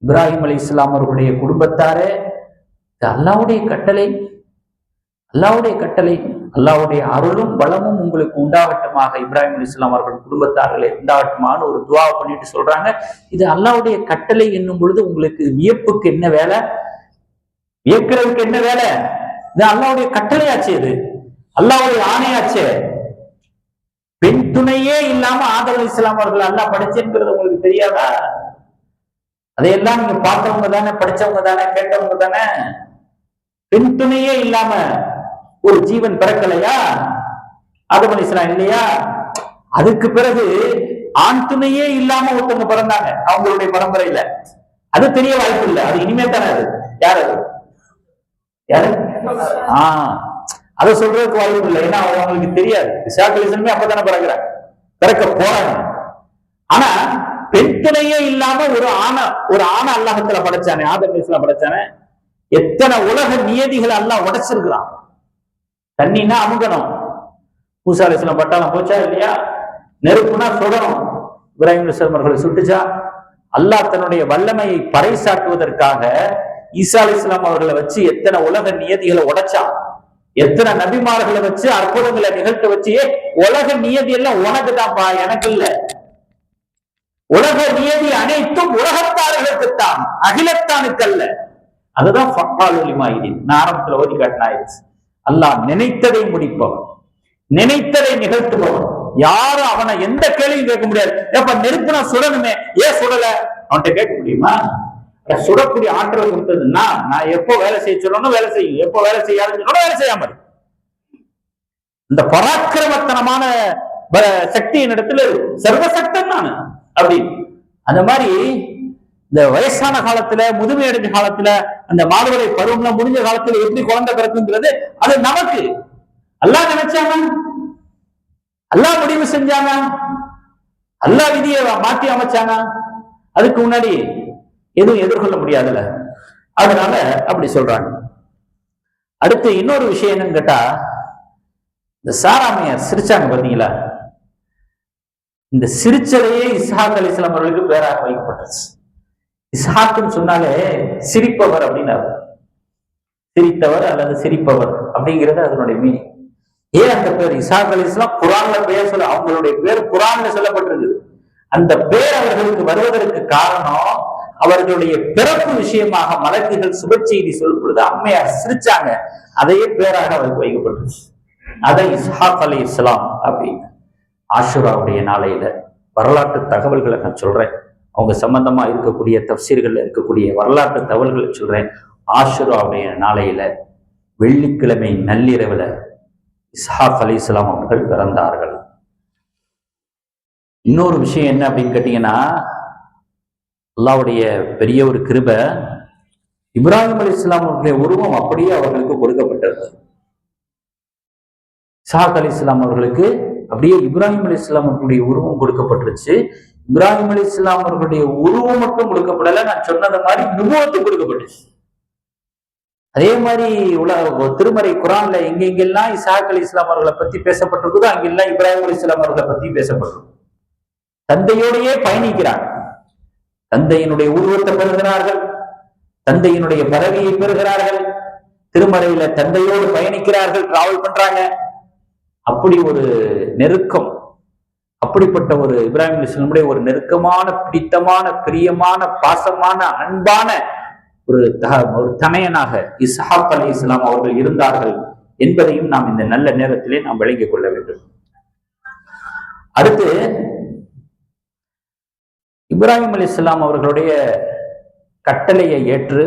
இப்ராஹிம் அலைஹிஸ்ஸலாம் அவர்களுடைய குடும்பத்தாரே, அல்லாஹ்வுடைய கட்டளை, அல்லாஹ்வுடைய கட்டளை, அல்லாஹ்வுடைய அருளும் பலமும் உங்களுக்கு உண்டாகட்டுமாக, இப்ராஹிம் அலைஹிஸ்ஸலாம் அவர்கள் குடும்பத்தார்களே உண்டாகட்டுமான்னு ஒரு துவா பண்ணிட்டு சொல்றாங்க. இது அல்லாஹ்வுடைய கட்டளை என்னும் பொழுது உங்களுக்கு வியப்புக்கு என்ன வேலை, வியக்கிறதுக்கு என்ன வேலை? இது அல்லாஹ்வுடைய கட்டளையாச்சு, இது அல்லாஹ்வுடைய ஆணையாச்சு. பெண் துணையே இல்லாம ஆதம் அலைஹிஸ்ஸலாம் அவர்கள் அல்லாஹ் படைச்சிருக்கிறது உங்களுக்கு தெரியாதா? அதையெல்லாம் நீங்க பார்த்தவங்க தானே, படிச்சவங்க தானே, கேட்டவங்க தானே. பெண் துணையே இல்லாம ஒரு ஜீவன் பிறக்கலையா? ஆதம் அலைஹிஸ்ஸலாம் இல்லையா? அதுக்கு பிறகு ஆண் துணையே இல்லாம ஒருத்தவங்க பிறந்தாங்க அவங்களுடைய பரம்பரையில. அது தெரிய வாய்ப்பு இல்லை, அது இனிமே தானே. அது யாரு? யாரு? அதை சொல்றதுக்கு வாய்ப்பு இல்லை. ஏன்னா அவங்களுக்கு தெரியாது. இஸ்ஹாக் அலைஹிஸ்ஸலாமே அப்பதானே பிறக்க போறாங்க. ஆனா பெண் துணையே இல்லாம ஒரு ஆணை அல்லாஹ்வுத்தாலா படைச்சானே, ஆதம் அலைஹிஸ்ஸலாம் படைச்சானே, எத்தனை உலக நியதிகளை அல்லாஹ் உடைச்சிருக்கிறான். தண்ணினா அமுகணும், மூசா அலைஹிஸ்ஸலாம் பட்டாளம் போச்சா இல்லையா? நெருப்புனா சுடணும், இப்ராஹிம் அலைஹிஸ்ஸலாம் அவர்களை சுட்டுச்சா? அல்லாஹ் தன்னுடைய வல்லமையை பறைசாட்டுவதற்காக ஈசா அலைஹிஸ்ஸலாம் அவர்களை வச்சு எத்தனை உலக நியதிகளை உடைச்சான், எத்தனை நபிமார்களை வச்சு அற்புதங்களை நிகழ்த்த வச்சு, உலக நியதி எல்லாம் உனக்கு தான்ப்பா, எனக்கு இல்ல. உலக நியதி அனைத்தும் உலகத்தார்களுக்குத்தான், அகிலத்தானுக்கு அல்ல. அதுதான் நான் ஆரம்பத்துல ஓதி காட்டினாயிடுச்சு. அல்லாஹ் நினைத்ததை முடிப்பவன், நினைத்ததை நிகழ்த்துபவன். யாரும் அவனை எந்த கேள்வியும் கேட்க முடியாது. எப்ப நெருப்புனா சுடணுமே, ஏன் சுடல அவன்கிட்ட கேட்க முடியுமா? சுடக்கூடிய ஆற்றல் கொடுத்ததுன்னா நான் எப்போ வேலை செய்ய சொல்லணும் வேலை செய்யும், எப்போ வேலை செய்யாதுன்னு வேலை செய்யாம இருக்கு. இந்த பராக்கிரமத்தனமான சக்தியின் இடத்துல சர்வசக்தன் நான் அப்படி. அந்த மாதிரி இந்த வயசான காலத்துல, முதுமை அடைஞ்ச காலத்துல, அந்த மாதவிடை பருவம்லாம் முடிஞ்ச காலத்துல எப்படி குழந்தை பிறக்குங்கிறது அது நமக்கு அல்லாஹ் நினைச்சாங்க, அல்லாஹ் முடிவு செஞ்சாங்க, அல்லாஹ் விதியை மாற்றி அமைச்சாங்க. அதுக்கு முன்னாடி எதுவும் எதிர்கொள்ள முடியாதுல்ல. அதனால அப்படி சொல்றாங்க. அடுத்து இன்னொரு விஷயம் என்னன்னு கேட்டா, இந்த சாராமையார் சிரிச்சாங்க பாத்தீங்களா? இந்த சிரிச்சலையே இஸ்ஹாக் அலைஹிஸ்ஸலாம் அவர்களுக்கு பேராக வைக்கப்பட்டுச்சு. இஸ்ஹாக்குன்னு சொன்னாலே சிரிப்பவர் அப்படின்னு, சிரித்தவர் அல்லது சிரிப்பவர் அப்படிங்கிறது அதனுடைய மீனிங். ஏன் அந்த பேர் இஸ்ஹாக் அலைஹிஸ்ஸலாம் குர்ஆன்ல பேர் சொல்ல, அவங்களுடைய பேர் குர்ஆன்ல சொல்லப்பட்டிருக்குது. அந்த பேர் அவர்களுக்கு வருவதற்கு காரணம் அவர்களுடைய பிறப்பு விஷயமாக மலக்குகள் சுப செய்தி சொல்லும் பொழுது அம்மையார் சிரிச்சாங்க, அதையே பேராக அவருக்கு வைக்கப்பட்டுச்சு. அதை இஸ்ஹாக் அலைஹிஸ்ஸலாம் அப்படின்னு. ஆஷுராவுடைய நாளையில வரலாற்று தகவல்களை நான் சொல்றேன், அவங்க சம்பந்தமா இருக்கக்கூடிய தஃப்சீர்கள்ல இருக்கக்கூடிய வரலாற்று தகவல்களை சொல்றேன். ஆஷுராவுடைய நாளையில வெள்ளிக்கிழமை நள்ளிரவுல இஸ்ஹாக் அலைஹிஸ்ஸலாம் அவர்கள் பிறந்தார்கள். இன்னொரு விஷயம் என்ன அப்படின்னு கேட்டீங்கன்னா, அல்லாஹ்வுடைய பெரிய ஒரு கிருபை, இப்ராஹிம் அலைஹிஸ்ஸலாம் அவர்களுடைய உருவம் அப்படியே அவர்களுக்கு கொடுக்கப்பட்டது. இஸ்ஹாக் அலைஹிஸ்ஸலாம் அவர்களுக்கு அப்படியே இப்ராஹிம் அலைஹிஸ்ஸலாம் அவர்களுடைய உருவம் கொடுக்கப்பட்டுருச்சு. இப்ராஹிம் அலைஹிஸ்ஸலாம் அவர்களுடைய உருவம் மட்டும் கொடுக்கப்படல, நான் சொன்னது மாதிரி நுபுவத்தும் கொடுக்கப்பட்டுச்சு. அதே மாதிரி திருமறை குர்ஆன்ல எங்கெங்கெல்லாம் இஸ்ஹாக் அலைஹிஸ்ஸலாம் அவர்களை பத்தி பேசப்பட்டிருக்குதோ அங்கெல்லாம் இப்ராஹிம் அலைஹிஸ்ஸலாம் அவர்களை பத்தி பேசப்பட்டிருக்கும். தந்தையோடையே பயணிக்கிறார், தந்தையினுடைய உருவத்தை பெறுகிறார்கள், தந்தையினுடைய பதவியை பெறுகிறார்கள், திருமறையில தந்தையோடு பயணிக்கிறார்கள், டிராவல் பண்றாங்க. அப்படி ஒரு நெருக்கம், அப்படிப்பட்ட ஒரு இப்ராஹிம் அலைஹிஸ்ஸலாமுடைய ஒரு நெருக்கமான, பிடித்தமான, பிரியமான, பாசமான, அன்பான ஒரு தமையனாக இஸ்ஹாக் அலைஹிஸ்ஸலாம் அவர்கள் இருந்தார்கள் என்பதையும் நாம் இந்த நல்ல நேரத்திலே நாம் விளங்கிக் கொள்ள வேண்டும். அடுத்து இப்ராஹிம் அலைஹிஸ்ஸலாம் அவர்களுடைய கட்டளையை ஏற்று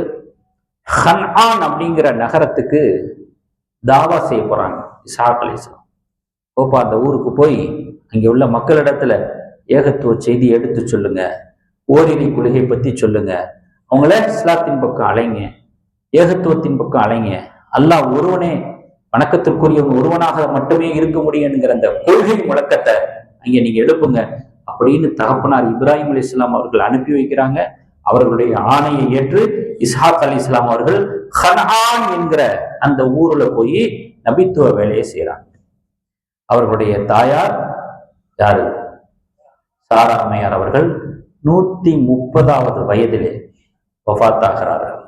ஹன்ஆன் அப்படிங்கிற நகரத்துக்கு தாவா செய்ய போறாங்க இஸ்ஹாக் அலைஹிஸ்ஸலாம். ஓப்பா அந்த ஊருக்கு போய் அங்கே உள்ள மக்களிடத்துல ஏகத்துவ செய்தி எடுத்து சொல்லுங்க, ஓரிரை கொள்கை பத்தி சொல்லுங்க, அவங்கள இஸ்லாத்தின் பக்கம் அலைங்க, ஏகத்துவத்தின் பக்கம் அலைங்க, அல்லாஹ் ஒருவனே வணக்கத்திற்குரிய ஒருவனாக மட்டுமே இருக்க முடியுங்கிற அந்த கொள்கை முழக்கத்தை அங்கே நீங்க எழுப்புங்க அப்படின்னு தகப்பனார் இப்ராஹிம் அலைஹிஸ்ஸலாம் அவர்கள் அனுப்பி வைக்கிறாங்க. அவர்களுடைய ஆணையை ஏற்று இஸ்ஹாக் அலைஹிஸ்ஸலாம் அவர்கள் ஹன்ஆன் என்கிற அந்த ஊர்ல போய் நபித்துவ வேலையை செய்யறாங்க. அவர்களுடைய தாயார் யாரு? சாரா அம்மையார் அவர்கள் 130வது வயதிலே வஃபாத்தாகிறார்கள்.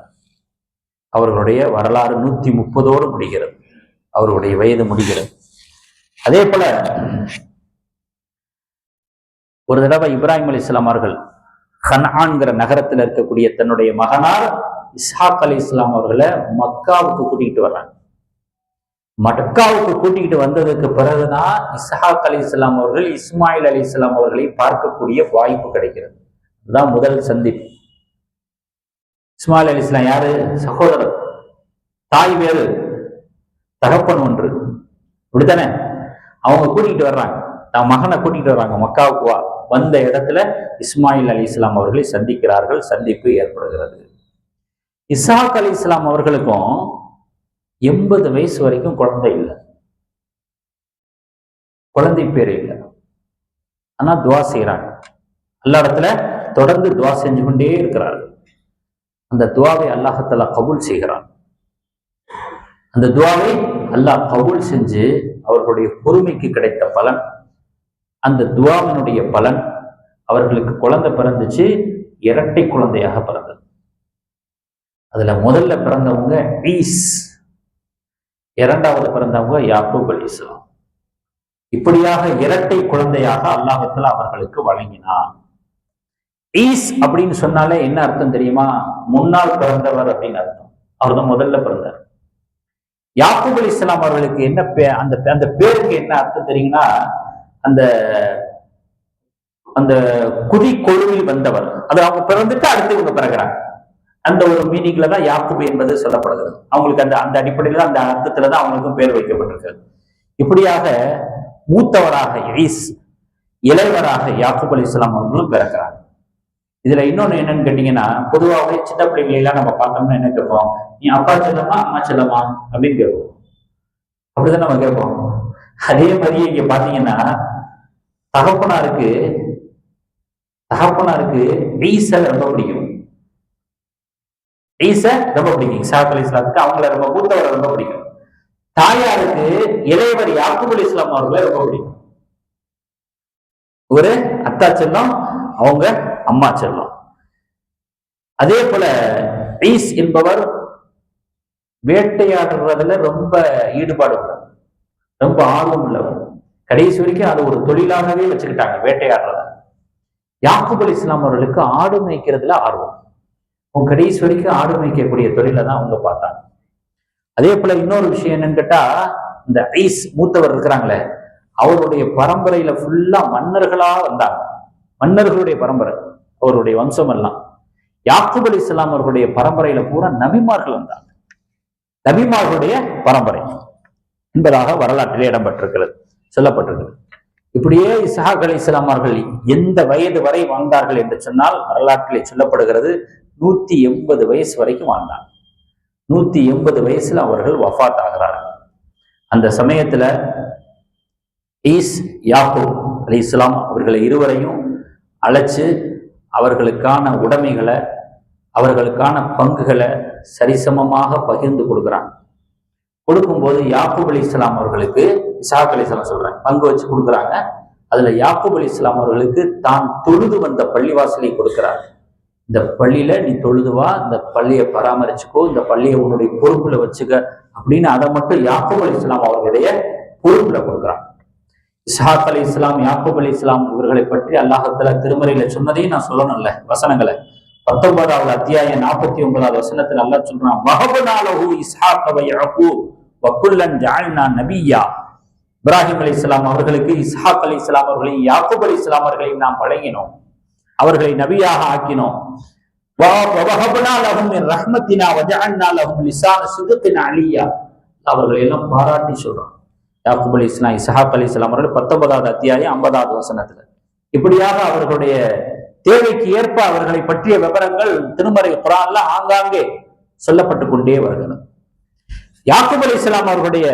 அவர்களுடைய வரலாறு 130ஓடு முடிகிறது, அவர்களுடைய வயது முடிகிறது. அதே போல ஒரு தடவை இப்ராஹிம் அலைஹிஸ்ஸலாம் அவர்கள் ஹன்ஆன்கிற நகரத்தில் இருக்கக்கூடிய தன்னுடைய மகனார் இஸ்ஹாக் அலைஹிஸ்ஸலாம் அவர்களை மக்காவுக்கு கூட்டிகிட்டு வர்றாங்க. மக்காவுக்கு கூட்டிகிட்டு வந்ததுக்கு பிறகுதான் இஸ்ஹாக் அலைஹிஸ்ஸலாம் அவர்கள் இஸ்மாயில் அலைஹிஸ்ஸலாம் அவர்களை பார்க்கக்கூடிய வாய்ப்பு கிடைக்கிறது. அதுதான் முதல் சந்திப்பு. இஸ்மாயில் அலைஹிஸ்ஸலாம் யாரு? சகோதரர், தாய் வேறு, தகப்பன் ஒன்று, இப்படித்தானே? அவங்க கூட்டிகிட்டு வர்றாங்க, தன் மகனை கூட்டிகிட்டு வர்றாங்க மக்காவுக்கு. வந்த இடத்துல இஸ்மாயில் அலைஹிஸ்ஸலாம் அவர்களை சந்திக்கிறார்கள், சந்திப்பு ஏற்படுகிறது. இஸ்ஹாக் அலைஹிஸ்ஸலாம் அவர்களுக்கும் 80 வயசு வரைக்கும் குழந்தை இல்லை, குழந்தை பேர் இல்லை. ஆனா துவா செய்யறாங்க, எல்லா இடத்துல தொடர்ந்து துவா செஞ்சு கொண்டே இருக்கிறார். அந்த துவாவை அல்லாஹ் கபூல் செய்கிறான். அந்த துவாவை அல்லாஹ் கபூல் செஞ்சு அவர்களுடைய பொறுமைக்கு கிடைத்த பலன், அந்த துவாவினுடைய பலன், அவர்களுக்கு குழந்தை பிறந்துச்சு, இரட்டை குழந்தையாக பிறந்தது. அதுல முதல்ல பிறந்தவங்க ஈஸ், இரண்டாவது பிறந்தவங்க யாக்கூப் அலைஹிஸ்ஸலாம். இப்படியாக இரட்டை குழந்தையாக அல்லாஹ்வுத்தாலா அவர்களுக்கு வழங்கினான். ஈஸ் அப்படின்னு சொன்னாலே என்ன அர்த்தம் தெரியுமா? முன்னால் பிறந்தவர் அப்படின்னு அர்த்தம். அவர் தான் முதல்ல பிறந்தார். யாக்கூப் அலைஹிஸ்ஸலாம் அவர்களுக்கு என்ன அந்த பேருக்கு என்ன அர்த்தம் தெரியுங்கன்னா, அந்த அந்த குதி கொழுவில் வந்தவர், அது அவங்க பிறந்துட்டு அடுத்து இவங்க பிறகுறாங்க. அந்த ஒரு மீனிங்ல தான் யாக்கூப் என்பது சொல்லப்படுகிறது. அவங்களுக்கு அந்த அந்த அடிப்படையில அந்த அர்த்தத்துல தான் அவங்களுக்கும் பேர் வைக்கப்பட்டிருக்கிறது. இப்படியாக மூத்தவராக ஈஸ், இளைவராக யாக்கூப் அலைஹிஸ்ஸலாம் அவர்களும் பிறக்கிறாங்க. இதுல இன்னொன்னு என்னன்னு கேட்டீங்கன்னா, பொதுவாகவே சின்ன பிள்ளைகளை எல்லாம் நம்ம பார்த்தோம்னா என்ன கேட்போம்? நீ அப்பா செல்லமா அம்மா செல்லமா அப்படின்னு கேட்போம். அப்படிதான் நம்ம கேட்போம். அதே மாதிரியே இங்க பாத்தீங்கன்னா, தகப்பனாருக்கு ஈஸ ரொம்ப பிடிக்கும். ஈஸ ரொம்ப பிடிக்கும். இஸ்ஹாக் அலைஹிஸ்ஸலாத்துக்கு அவங்கள ரொம்ப மூத்தவரை ரொம்ப பிடிக்கும். தாயாருக்கு இளையவர் யாக்கூப் அலைஹிஸ்ஸலாம் அவர்களை ரொம்ப பிடிக்கும். ஒரு அத்தா செல்லம், அவங்க அம்மா செல்லம். அதே போல ஈஸ் என்பவர் வேட்டையாடுறதுல ரொம்ப ஈடுபாடு உள்ளவர், ரொம்ப ஆர்வம் உள்ளவர். கடைசி வரைக்கும் அது ஒரு தொழிலாகவே வச்சுக்கிட்டாங்க, வேட்டையாடுறத. யாக்கூப் அலைஹிஸ்ஸலாம் அவர்களுக்கு ஆடு மேய்க்கிறதுல ஆர்வம். அவங்க கடைசி வரைக்கும் ஆடு மேய்க்கக்கூடிய தொழிலை தான் அவங்க பார்த்தாங்க. அதே போல இன்னொரு விஷயம் என்னன்னு கேட்டா, இந்த ஈஸ் மூத்தவர் இருக்கிறாங்களே, அவருடைய பரம்பரையில ஃபுல்லா மன்னர்களா வந்தாங்க. மன்னர்களுடைய பரம்பரை அவருடைய வம்சம் எல்லாம். யாக்கூப் அலைஹிஸ்ஸலாம் அவர்களுடைய பரம்பரையில பூரா நபிமார்கள் வந்தாங்க. நபிமார்களுடைய பரம்பரை என்பதாக வரலாற்றிலே இடம்பெற்றிருக்கிறது, சொல்லப்பட்டிருக்கிறது. இப்படியே இஸ்ஹாக் அலைஹிஸ்ஸலாம் அவர்கள் எந்த வயது வரை வாழ்ந்தார்கள் என்று சொன்னால் வரலாற்றிலே சொல்லப்படுகிறது 180 வயசு வரைக்கும் வாழ்ந்தாங்க. 180 வயசுல அவர்கள் வஃபாத் ஆகிறார்கள். அந்த சமயத்துல ஈஸ், யாக்கூப் அலைஹிஸ்ஸலாம் அவர்களை இருவரையும் அழைச்சு அவர்களுக்கான உடைமைகளை, அவர்களுக்கான பங்குகளை சரிசமமாக பகிர்ந்து கொடுக்குறாங்க. கொடுக்கும்போது யாக்கூப் அலைஹிஸ்ஸலாம் அவர்களுக்கு, இஸ்ஹாக் அலைஹிஸ்ஸலாம் சொல்றேன், பங்கு வச்சு கொடுக்குறாங்க. அதுல யாக்கூப் அலைஹிஸ்ஸலாம் அவர்களுக்கு தான் தொழுது வந்த பள்ளிவாசலை கொடுக்கிறார். இந்த பள்ளியில நீ தொழுது வா, இந்த பள்ளியை பராமரிச்சுக்கோ, இந்த பள்ளியை உன்னுடைய பொறுப்புல வச்சுக்க அப்படின்னு அதை மட்டும் யாக்கூப் அலைஹிஸ்ஸலாம் அவர்களுடைய பொறுப்புல கொடுக்குறாங்க. இஸ்ஹாக் அலைஹிஸ்ஸலாம், யாக்கூப் அலைஹிஸ்ஸலாம் இவர்களை பற்றி அல்லாஹ்வுத்தாலா திருமறையில சொன்னதையும் நான் சொல்லணும்ல, வசனங்களை 19வது அத்தியாயம் 49வது வசனத்தில் அல்லாஹ் சொல்றான், வஹபனா லஹு இஸ்ஹாக வ யாக்கூப் வ குல்லன் ஜஅல்னா நபிய்யா. இப்ராஹிம் அலைஹிஸ்ஸலாம் அவர்களுக்கு இஸ்ஹாக் அலைஹிஸ்ஸலாம் அவர்களையும் யாக்கூப் அலைஹிஸ்ஸலாம் அவர்களையும் நாம் வழங்கினோம், அவர்களை நபியாக ஆக்கினோம். வஹபனா லஹும் மின் ரஹ்மத்தினா வ ஜஅல்னா லஹும் லிசான சித்கின் அலியா. அவர்களை எல்லாம் பாராட்டி சொல்றான் யாக்கூப் அலைஹிஸ்ஸலாம், இஸ்ஹாக் அலைஹிஸ்ஸலாம் அவர்கள் 19வது அத்தியாயம் 50வது வசனத்துல. இப்படியாக அவர்களுடைய தேவைக்கு ஏற்ப அவர்களை பற்றிய விவரங்கள் திருமறை குர்ஆன்ல ஆங்காங்கே சொல்லப்பட்டு கொண்டே வருகிறது. யாக்கூப் அலைஹிஸ்ஸலாம் அவர்களுடைய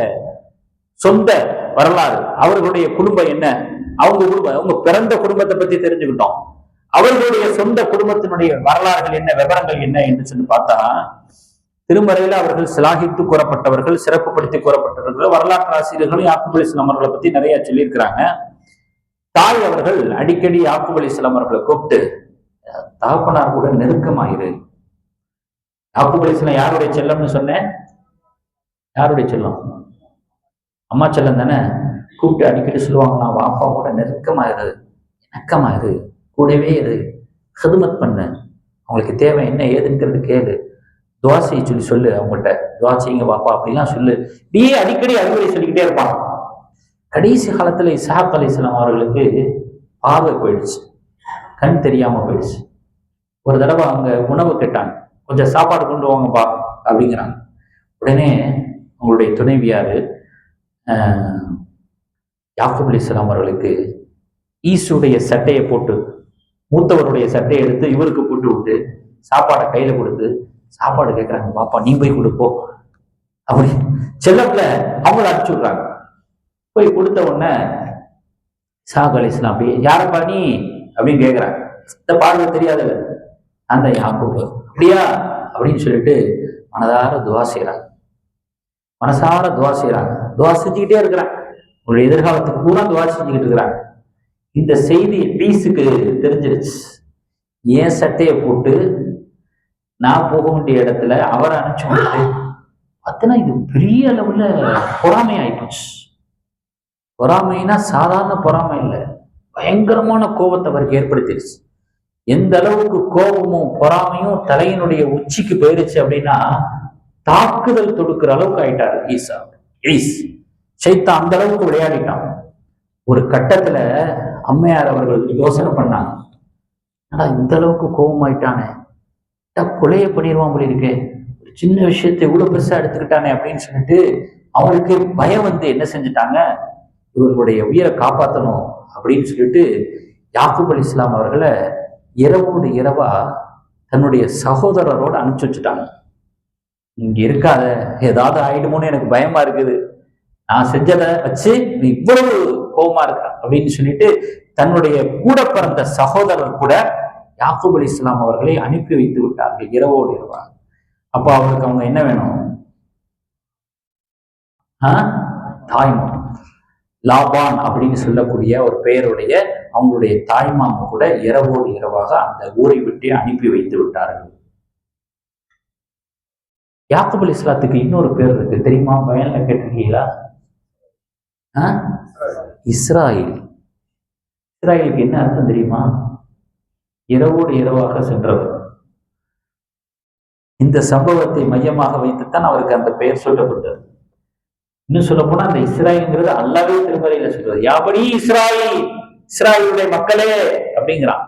சொந்த வரலாறு, அவர்களுடைய குடும்பம் என்ன, அவங்க பிறந்த குடும்பத்தை பத்தி தெரிஞ்சுக்கிட்டோம். அவர்களுடைய சொந்த குடும்பத்தினுடைய வரலாறுகள் என்ன, விவரங்கள் என்ன என்று சொல்லி பார்த்தா, திருமறையில அவர்கள் சிலாகித்து கூறப்பட்டவர்கள், சிறப்புப்படுத்தி கூறப்பட்டவர்கள். வரலாற்று ஆசிரியர்களும் யாக்கூப் அலைஹிஸ்ஸலாம் அவர்களை பத்தி நிறைய சொல்லியிருக்கிறாங்க. தாய் அவர்கள் அடிக்கடி யாக்கூப் அலைஹிஸ்ஸலாம் அவர்களை கூப்பிட்டு, தகப்பனார் கூட நெருக்கமாயிரு. யாக்கூப் அலைஹிஸ்ஸலாம் யாருடைய செல்லம்னு சொன்னேன்? யாருடைய செல்லம்? அம்மா செல்லம் தானே. கூப்பிட்டு அடிக்கடி சொல்லுவாங்க, நான் வாப்பா கூட நெருக்கமாயிரு, இணக்கமாயிரு, கூடவே இரு, ஹிதுமத் பண்ணு, அவங்களுக்கு தேவை என்ன ஏதுங்கிறது கேளு, துவா செய்ய சொல்லு, அவங்கள்ட்ட துவா செய்யுங்க வாப்பா அப்படிலாம் சொல்லு. இப்படியே அடிக்கடி அறிவுரை சொல்லிக்கிட்டே இருப்பாங்க. கடைசி காலத்துல இஸ்ஹாக் அலைஹிஸ்ஸலாம் அவர்களுக்கு பார்வை போயிடுச்சு, கண் தெரியாம போயிடுச்சு. ஒரு தடவை அவங்க உணவு கேட்டாங்க, கொஞ்சம் சாப்பாடு கொண்டு வாங்கப்பா அப்படிங்கிறாங்க. உடனே அவங்களுடைய துணைவியாரு யாக்கூப் அலைஹிஸ்ஸலாம் அவர்களுக்கு ஈசுடைய சட்டையை போட்டு, மூத்தவருடைய சட்டையை எடுத்து இவருக்கு போட்டு விட்டு சாப்பாடை கையில கொடுத்து சாப்பாடு கேட்கறாங்க, பாப்பா நீ போய் கொடுப்போ அப்படி செல்லப்புல அவங்கள அனுப்பிச்சு விடுறாங்க. போய் கொடுத்த உடனே இஸ்ஹாக் அலைஹிஸ்ஸலாம் அப்படியே யாரப்பா நீ அப்படின்னு கேட்கிறாங்க. இந்த பார்வை தெரியாதவ அந்த யாக்கூப். அப்படியா அப்படின்னு சொல்லிட்டு மனதார துவா செய்யறாங்க. மனசார துவா செய்யறாங்க. துவா செஞ்சுக்கிட்டே இருக்கிறாங்க. உங்களுடைய எதிர்காலத்துக்கு பூரா துவா செஞ்சுக்கிட்டு இருக்கிறாங்க. இந்த செய்தி பீஸுக்கு தெரிஞ்சிருச்சு. ஏன் சட்டையை போட்டு நான் போக வேண்டிய இடத்துல அவரை அனுப்பிச்சு விட்டு பார்த்தனா இது பெரிய அளவுல பொறாமை ஆயிப்போச்சு. பொறாமைனா சாதாரண பொறாமை இல்லை, பயங்கரமான கோபத்தை அவருக்கு ஏற்படுத்திடுச்சு. எந்த அளவுக்கு கோபமும் பொறாமையும் தலையினுடைய உச்சிக்கு போயிருச்சு அப்படின்னா தாக்குதல் தொடுக்கிற அளவுக்கு ஆயிட்டாரு ஷைத்தான். அந்த அளவுக்கு விளையாடிட்டான். ஒரு கட்டத்துல அம்மையார் அவர்கள் யோசனை பண்ணாங்க, ஆனா இந்த அளவுக்கு கோபமாயிட்டானே, கொலையை பண்ணிடுவான் போல இருக்கே, ஒரு சின்ன விஷயத்தை இவ்வளவு பெருசா எடுத்துக்கிட்டானே அப்படின்னு சொல்லிட்டு அவங்களுக்கு பயம் வந்து என்ன செஞ்சுட்டாங்க, இவர்களுடைய உயிரை காப்பாற்றணும் அப்படின்னு சொல்லிட்டு யாக்கூப் அலைஹிஸ்ஸலாம் அவர்களை இரவோடு இரவா தன்னுடைய சகோதரரோடு அனுப்பிச்சு வச்சுட்டாங்க. இங்க இருக்காத, ஏதாவது ஆயிடுமோன்னு எனக்கு பயமா இருக்குது, நான் செஞ்சதை வச்சு நீ இவ்வளவு கோபமா இருக்க அப்படின்னு சொல்லிட்டு தன்னுடைய கூட பிறந்த சகோதரர் கூட யாக்கூப் அலைஹிஸ்ஸலாம் அவர்களை அனுப்பி வைத்து விட்டார்கள் இரவோடு இரவா. அப்ப அவருக்கு அவங்க என்ன வேணும்? தாய்மாமன் லாபான் அப்படின்னு சொல்லக்கூடிய ஒரு பெயருடைய அவங்களுடைய தாய்மாமன் கூட இரவோடு இரவாக அந்த ஊரை விட்டு அனுப்பி வைத்து விட்டார்கள். யாக்கூப் அலைஹிஸ்ஸலாத்துக்கு இன்னொரு பேர் இருக்கு தெரியுமா? பயன்ல கேட்டிருக்கீங்களா? இஸ்ராயில். இஸ்ராயலுக்கு என்ன அர்த்தம் தெரியுமா? இரவோடு இரவாக சென்றவர். இந்த சம்பவத்தை மையமாக வைத்துத்தான் அவருக்கு அந்த பெயர் சொல்லப்பட்டது. இன்னும் சொல்ல போனா அந்த இஸ்ராயல்ங்கிறது அல்லாஹ்வே திருமறையில சொல்றது, யாபனி இஸ்ராயில், இஸ்ராயலுடைய மக்களே அப்படிங்கிறான்.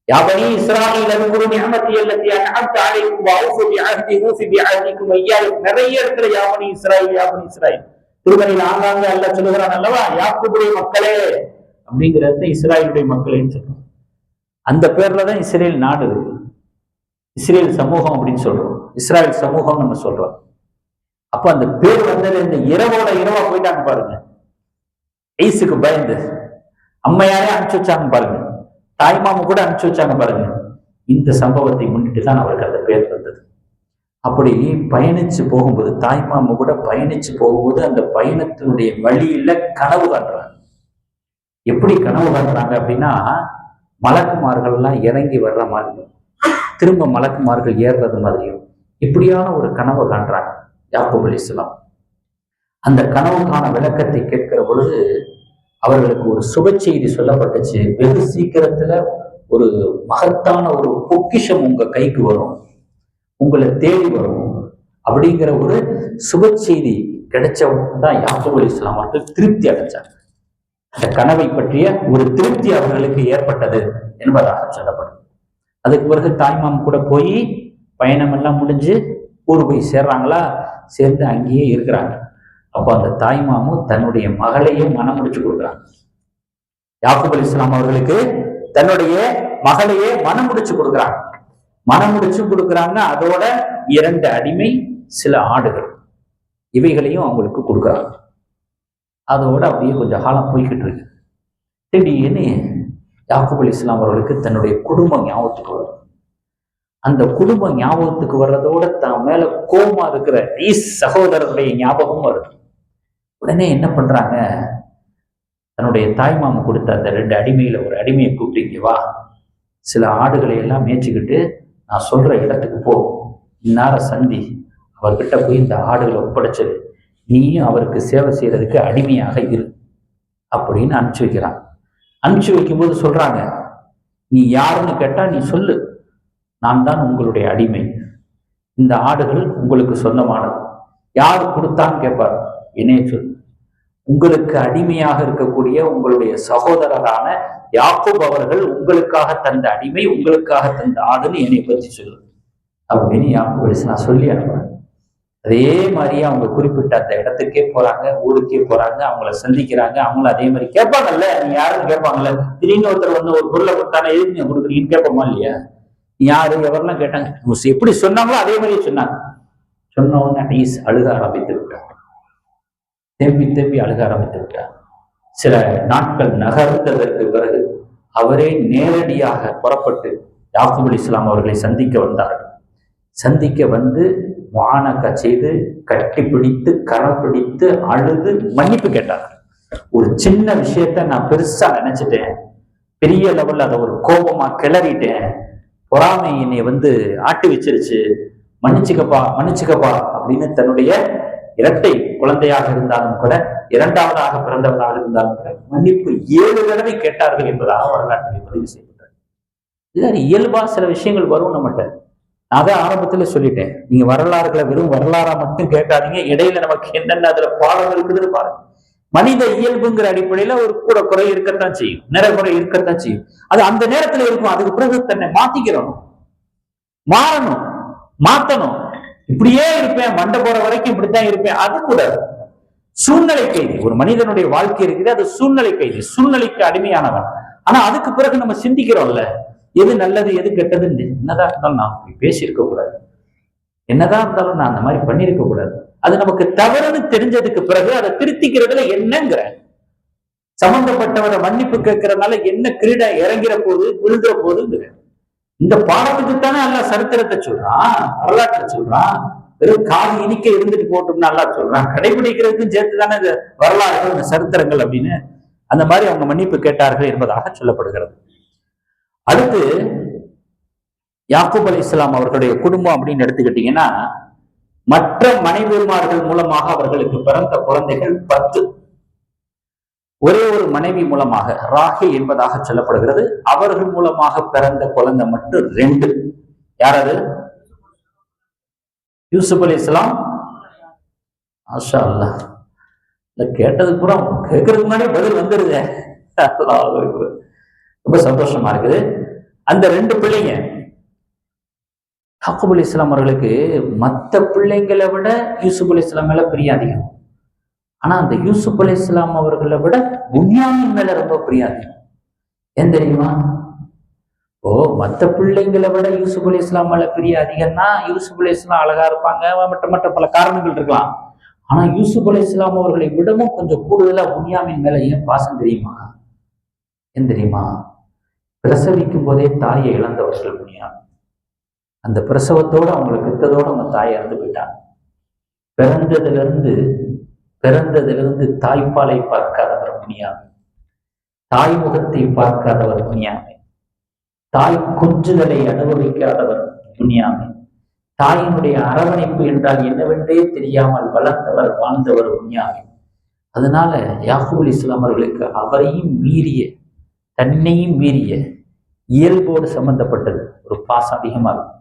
யாபனி இஸ்ராயில் அஸ்குரு நிஅமதி அல்லதி அன்அம்து அலைக்கும் வஅஃபு பிஅஹதி ஊஃபி பிஅஹதிக்கும் ஐயாய். நிறைய இடத்துல யாபனி இஸ்ராயில் யாபனி இஸ்ராயில் திருமறையில ஆங்காங்கே அல்லாஹ் சொல்லுகிறான் அல்லவா, யாக்கூபுடைய மக்களே அப்படிங்கிறத இஸ்ராயலுடைய மக்களேன்னு சொல்றோம். அந்த பேர்ல தான் இஸ்ரேல் நாடு இருக்கு. இஸ்ரேல் சமூகம் அப்படின்னு சொல்றோம், இஸ்ராயல் சமூகம் நம்ம சொல்றோம். அப்ப அந்த பேர் வந்தது இந்த இரவோட இரவா போயிட்டாங்க பாருங்க. ஈசுக்கு பயந்து அம்மையாரே அனுப்பிச்சு வச்சாங்க பாருங்க, தாய்மாமு கூட அனுப்பிச்சு வச்சாங்க பாருங்க. இந்த சம்பவத்தை முன்னிட்டு தான் அவருக்கு அந்த பேர் வந்தது. அப்படி பயணிச்சு போகும்போது, தாய்மாமு கூட பயணிச்சு போகும்போது அந்த பயணத்தினுடைய வழியில கனவு காண்றாங்க. எப்படி கனவு காண்றாங்க அப்படின்னா, மலக்குமார்கள் எல்லாம் இறங்கி வர்ற மாதிரியும் திரும்ப மலக்குமார்கள் ஏறுறது மாதிரியும் இப்படியான ஒரு கனவை காண்றாங்க யாக்கூப் அலைஹிஸ்ஸலாம். அந்த கனவுக்கான விளக்கத்தை கேட்கிற பொழுது அவர்களுக்கு ஒரு சுப செய்தி சொல்லப்பட்டுச்சு. வெகு சீக்கிரத்துல ஒரு மகத்தான ஒரு பொக்கிஷம் உங்க கைக்கு வரும், உங்களை தேடி வரும் அப்படிங்கிற ஒரு சுப செய்தி கிடைச்சவங்க தான் யாக்கூப் அலைஹிஸ்ஸலாம் அவர்கள் திருப்தி அடைஞ்சாங்க. அந்த கனவை பற்றிய ஒரு திருப்தி அவர்களுக்கு ஏற்பட்டது என்பதாக சொல்லப்படும். அதுக்கு பிறகு தாய்மாம் கூட போய் பயணம் எல்லாம் முடிஞ்சு ஊர் போய் சேர்றாங்களா, சேர்ந்து அங்கேயே இருக்கிறாங்க. அப்போ அந்த தாய்மாமும் தன்னுடைய மகளையே மனம் முடிச்சு கொடுக்குறாங்க. யாக்கூப் அலைஹிஸ்ஸலாம் அவர்களுக்கு தன்னுடைய மகளையே மனம் முடிச்சு கொடுக்குறாங்க. மனம் முடிச்சு கொடுக்குறாங்க. அதோட 2 அடிமை, சில ஆடுகள், இவைகளையும் அவங்களுக்கு கொடுக்குறாங்க. அதோட அப்படியே கொஞ்சம் காலம் போய்கிட்டு இருக்கு. திடீர்னு யாக்கூப் அலைஹிஸ்ஸலாம் அவர்களுக்கு தன்னுடைய குடும்பம் ஞாபகத்துக்கு வரும். அந்த குடும்பம் ஞாபகத்துக்கு வர்றதோட தான் மேல கோபமா இருக்கிற சகோதரருடைய ஞாபகம் வருது. உடனே என்ன பண்றாங்க, தன்னுடைய தாய்மாமன் கொடுத்த அந்த 2 அடிமையில ஒரு அடிமையை கூப்பிட்டு, வா, சில ஆடுகளை எல்லாம் மேய்ச்சிக்கிட்டு நான் சொல்ற இடத்துக்கு போ, இந்நேர சந்தி, அவர்கிட்ட போய் இந்த ஆடுகளை ஒப்படைச்சது, நீயும் அவருக்கு சேவை செய்யறதுக்கு அடிமையாக இரு அப்படின்னு அனுப்பிச்சு வைக்கிறான். அனுப்பிச்சு வைக்கும்போது சொல்றாங்க, நீ யாருன்னு கேட்டா நீ சொல்லு, நான் தான் உங்களுடைய அடிமை, இந்த ஆடுகள் உங்களுக்கு சொந்தமானது. யார் கொடுத்தான்னு கேட்பார், என்னைய சொல். உங்களுக்கு அடிமையாக இருக்கக்கூடிய உங்களுடைய சகோதரரான யாக்கூப் அவர்கள் உங்களுக்காக தந்த அடிமை, உங்களுக்காக தந்த ஆடுன்னு என்னை பற்றி சொல்லு அப்படின்னு யாக்கூப் அலைஹிஸ்ஸலாம் சொல்லி அனுப்புறாங்க. அதே மாதிரியே அவங்க குறிப்பிட்ட அந்த இடத்துக்கே போறாங்க, ஊருக்கே போறாங்க, அவங்கள சந்திக்கிறாங்க. அவங்களும் அதே மாதிரி கேட்பாங்கல்ல, நீ யாருன்னு கேட்பாங்கல்ல. திடீர்னு ஒருத்தர் வந்து ஒரு பொருளை கொடுத்தானே, எதுக்கு நீங்க கொடுக்குறீங்கன்னு கேட்போமா இல்லையா? யாரு எவரெல்லாம் கேட்டாங்க, எப்படி சொன்னாங்களோ அதே மாதிரியே சொன்னாங்க. சொன்ன உடனே ஐஸ் அழுக ஆரம்பித்து விட்டார். தேம்பி தேம்பி அழுக ஆரம்பித்து விட்டார். சில நாட்கள் நகர்ந்ததற்கு பிறகு அவரே நேரடியாக புறப்பட்டு யாக்கூப் அலைஹிஸ்ஸலாம் அவர்களை சந்திக்க வந்தார்கள். சந்திக்க வந்து வானக்க செய்து கட்டி பிடித்து கரம் பிடித்து அழுது மன்னிப்பு கேட்டார்கள். ஒரு சின்ன விஷயத்த நான் பெருசா நினைச்சிட்டேன், பெரிய லெவல்ல அதை ஒரு கோபமா கிளறிட்டேன், பொறாமை என்னை வந்து ஆட்டி வச்சிருச்சு, மன்னிச்சுக்கப்பா மன்னிச்சுக்கப்பா அப்படின்னு தன்னுடைய இரட்டை குழந்தையாக இருந்தாலும் கூட, இரண்டாவதாக பிறந்தவராக இருந்தாலும் கூட மன்னிப்பு 7 தடவை கேட்டார்கள் என்பதாக வரலாற்றில் பதிவு செய்யப்பட்டார். இது இயல்பா சில விஷயங்கள் வரும் நம்மகிட்ட. நான் தான் ஆரம்பத்துல சொல்லிட்டேன், நீங்க வரலாறுகளை வெறும் வரலாறா மட்டும் கேட்காதீங்க, இடையில நமக்கு என்னென்ன அதுல பாடம் இருக்குதுன்னு பாருங்க. மனித இயல்புங்கிற அடிப்படையில ஒரு கூட குறை இருக்கத்தான் செய்யும், நிறைகுறை இருக்கத்தான் செய்யும். அது அந்த நேரத்துல இருக்கும். அதுக்கு பிறகு தன்னை மாத்திக்கிறோம், மாறணும், மாத்தணும். இப்படியே இருப்பேன், மண்டை போற வரைக்கும் இப்படித்தான் இருப்பேன், அது கூட சூழ்நிலை கைதி. ஒரு மனிதனுடைய வாழ்க்கை இருக்குது, அது சூழ்நிலை கைதி, சூழ்நிலைக்கு அடிமையானவன். ஆனா அதுக்கு பிறகு நம்ம சிந்திக்கிறோம்ல, எது நல்லது எது கெட்டதுன்னு. என்னதான் இருந்தாலும் நான் போய் பேசியிருக்க கூடாது, என்னதான் இருந்தாலும் நான் அந்த மாதிரி பண்ணிருக்க கூடாது. அது நமக்கு தவறுன்னு தெரிஞ்சதுக்கு பிறகு அதை திருத்திக்கிறதுல என்னங்கிற சம்பந்தப்பட்டவரை மன்னிப்பு கேட்கறதுனால என்ன கிரீட இறங்கிற போது விழுகிற போதுங்கிற இந்த பாடத்துக்குத்தானே எல்லாம் சரித்திரத்தை சொல்றான், வரலாற்றை சொல்றான். வெறும் காது இனிக்க இருந்துட்டு போட்டோம்னு நல்லா சொல்றான், கடைபிடிக்கிறதுக்கும் சேர்த்து தானே இந்த வரலாறுகள் இந்த சரித்திரங்கள் அப்படின்னு. அந்த மாதிரி அவங்க மன்னிப்பு கேட்டார்கள் என்பதாக சொல்லப்படுகிறது. அடுத்து யாக்கூப் அலைஹிஸ்ஸலாம் அவர்களுடைய குடும்பம் அப்படின்னு எடுத்துக்கிட்டீங்கன்னா, மற்ற மனைவிமார்கள் மூலமாக அவர்களுக்கு பிறந்த குழந்தைகள் 10. ஒரே ஒரு மனைவி மூலமாக ராஹில் என்பதாக சொல்லப்படுகிறது, அவர்கள் மூலமாக பிறந்த குழந்தை மட்டும் 2. யாரது? யூசுப் அலைஹிஸ்ஸலாம். மாஷா அல்லாஹ், கேட்டதுக்கு பூரா கேட்கறதுக்கு முன்னாடி பதில் வந்துருது. ரொம்ப சந்தோஷமா இருக்குது. அந்த 2 பிள்ளைங்க யாக்கூப் அலைஹிஸ்ஸலாம் அவர்களுக்கு மற்ற பிள்ளைங்களை விட யூசுப் அலைஹிஸ்ஸலாம் மேல பிரியம் அதிகம். ஆனா அந்த யூசுப் அலைஹிஸ்ஸலாம் அவர்களை விட புன்யாமின் மேல ரொம்ப பிரியம் அதிகம். ஏன் தெரியுமா? ஓ, மற்ற பிள்ளைங்களை விட யூசுப் அலைஹிஸ்ஸலாம் மேல பிரியம் அதிகம்னா, யூசுப் அலைஹிஸ்ஸலாம் அழகா இருப்பாங்க, மற்ற பல காரணங்கள் இருக்கலாம். ஆனா யூசுப் அலைஹிஸ்ஸலாம் அவர்களை விடவும் கொஞ்சம் கூடுதலா புன்யாமின் மேல ஏன் பாசம் தெரியுமா? ஏன் தெரியுமா? பிரசவிக்கும் போதே தாயை இழந்தவர்கள் புன்யாமின். அந்த பிரசவத்தோடு அவங்களை பெற்றதோடு அவங்க தாயை இறந்து போயிட்டாங்க. பிறந்ததிலிருந்து தாய்ப்பாலை பார்க்காதவர் புன்யாமின், தாய் முகத்தை பார்க்காதவர் புன்யாமின், தாய் கொஞ்சுதலை அனுபவிக்காதவர் புன்யாமின், தாயினுடைய அரவணைப்பு என்றால் என்னவென்றே தெரியாமல் வளர்ந்தவர் வாழ்ந்தவர் புன்யாமின். அதனால யாக்கூப் அலைஹிஸ்ஸலாம் அவர்களுக்கு அவரையும் மீறிய, தன்னையும் மீறிய இயல்போடு சம்பந்தப்பட்டது ஒரு பாசம் அதிகமா இருக்கும்.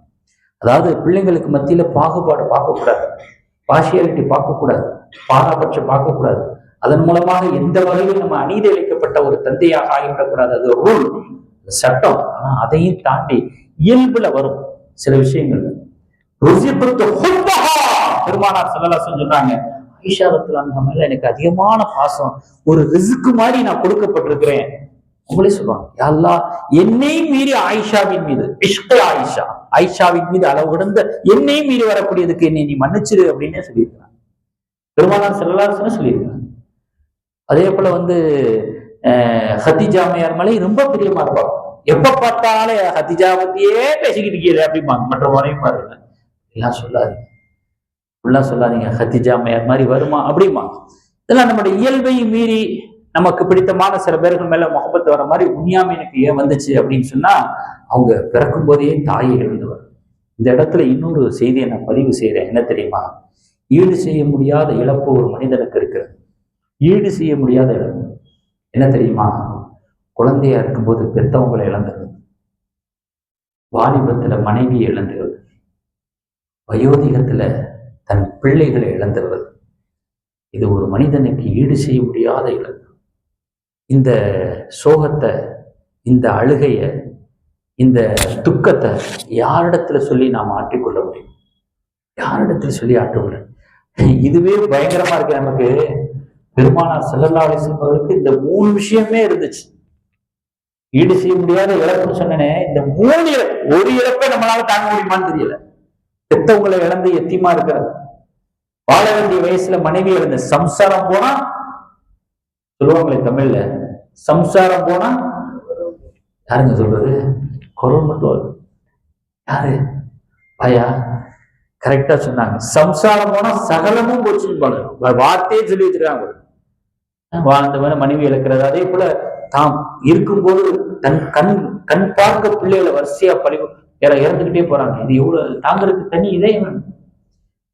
அதாவது பிள்ளைங்களுக்கு மத்தியில பாகுபாடு பார்க்கக்கூடாது, பார்ஷியாலிட்டி பார்க்கக்கூடாது, பாராபட்சம் பார்க்கக்கூடாது. அதன் மூலமாக எந்த வகையில் நம்ம அநீதி இழைக்கப்பட்ட ஒரு தந்தையாக ஆகிவிடக்கூடாது. அது ரூல், சட்டம். ஆனா அதையும் தாண்டி இயல்புல வரும் சில விஷயங்கள். பெருமானார் ஸல்லல்லாஹு அலைஹி வஸல்லம் சொல்றாங்க, ஆயிஷா ரலியல்லாஹு அன்ஹா மேல எனக்கு அதிகமான பாசம், ஒரு ரிஸ்க் மாதிரி நான் கொடுக்கப்பட்டிருக்கிறேன். உங்களே சொல்லுவாங்க, யா அல்லாஹ், என்னை மீறி ஆயிஷாவின் மீது இஷ்கு ஆயிஷா, ஆயிஷாவின் மீது அளவு கிடந்த என்னை மீறி வரக்கூடியதுக்கு என்னை நீ மன்னிச்சிரு அப்படின்னே சொல்லியிருக்கிறாங்க. பெருமானார் ஸல்லல்லாஹு அலைஹி வஸல்லம் சொல்லியிருக்கிறாங்க. அதே போல ஹதீஜா அம்மையார் மேலே ரொம்ப பிரியமா இருப்பாங்க. எப்ப பார்த்தாலே ஹதீஜா பத்தியே பேசிக்கிட்டு இருக்கிற அப்படிம்பாங்க. மற்ற முறையும் பாருங்க, எல்லாம் சொல்லாதீங்க, ஹதீஜா அம்மையார் மாதிரி வருமா அப்படிமா. இதெல்லாம் நம்முடைய இயல்பையும் மீறி நமக்கு பிடித்தமான சில பேர்கள் மேல முகப்பத்து வர மாதிரி புன்யாமினுக்கு ஏன் வந்துச்சு அப்படின்னு சொன்னா, அவங்க பிறக்கும் போதே தாயை இழந்தவர். இந்த இடத்துல இன்னொரு செய்தியை நான் பதிவு செய்யறேன். என்ன தெரியுமா? ஈடு செய்ய முடியாத இழப்பு ஒரு மனிதனுக்கு இருக்கிறது. ஈடு செய்ய முடியாத இழப்பு என்ன தெரியுமா? குழந்தையா இருக்கும்போது பெத்தவங்களை இழந்துருது, வாலிபத்துல மனைவியை இழந்துருது, வயோதிகத்துல தன் பிள்ளைகளை இழந்துருவது. இது ஒரு மனிதனுக்கு ஈடு செய்ய முடியாத இழப்பு. இந்த சோகத்தை, இந்த அழுகைய, இந்த துக்கத்தை யாரிடத்துல சொல்லி நாம் ஆற்றிக்கொள்ள முடியும்? யாரிடத்துல சொல்லி ஆற்ற முடியும்? இதுவே பயங்கரமா இருக்கு நமக்கு. பெருமானார் ஸல்லல்லாஹு அலைஹி வஸல்லம் அவர்களுக்கு இந்த 3 விஷயமே இருந்துச்சு. ஈடு செய்ய முடியாத இழப்புன்னு சொன்னனே, இந்த 3 இழப்பு, ஒரு இழப்பை நம்மளால தாங்க முடியுமான்னு தெரியல. பெத்தவங்களை இழந்து எத்தியமா இருக்கிறது, வாழ வேண்டிய வயசுல மனைவி இருந்த சம்சாரம் போனா சொல்லுவாங்களே தமிழ்ல, சம்சாரம் போனா யாருங்க சொல்றது? குரல் மட்டும் வருது. யாரு பையா? கரெக்டா சொன்னாங்க. சம்சாரம் போனா சகலமும் போச்சுன்னு பாருங்க, வார்த்தையே சொல்லி வச்சிருக்காங்க. வாழ்ந்தவன மனைவி இழக்கிறது. அதே போல தாம் இருக்கும்போது தன் கண் பார்க்க பிள்ளைகளை வரிசையா இறந்துகிட்டே போறாங்க. இது எவ்வளவு தாங்கிறதுக்கு தனி இதயம்.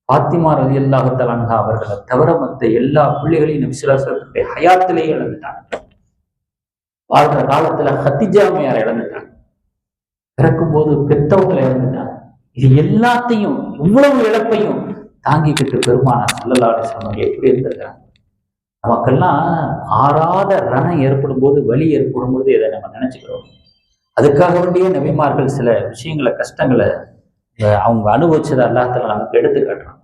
பாத்திமா ரலியல்லாஹு தஆலா அன்ஹா அவர்களை தவிர மற்ற எல்லா பிள்ளைகளையும் நபி ஸல்லல்லாஹு அலைஹி வஸல்லம் ஹயாத்திலேயே இழந்துட்டாங்க. வாழ்ற காலத்துல ஹதிஜாமையார் இழந்துட்டாங்க. பிறக்கும் போது பெற்றவங்களை இழந்துட்டாங்க. இது எல்லாத்தையும் இவ்வளவு இழப்பையும் தாங்கிக்கிட்டு பெருமானார் ஸல்லல்லாஹு அலைஹி வஸல்லம் எப்படி இருந்திருக்கிறாங்க. நமக்கெல்லாம் ஆறாத ரணம் ஏற்படும் போது, வலி ஏற்படும் பொழுது இதை நம்ம நினைச்சுக்கிறோம். அதுக்காக வேண்டிய நபிமார்கள் சில விஷயங்களை, கஷ்டங்களை அவங்க அனுபவிச்சதை அல்லாஹ் நமக்கு எடுத்து காட்டுறான்.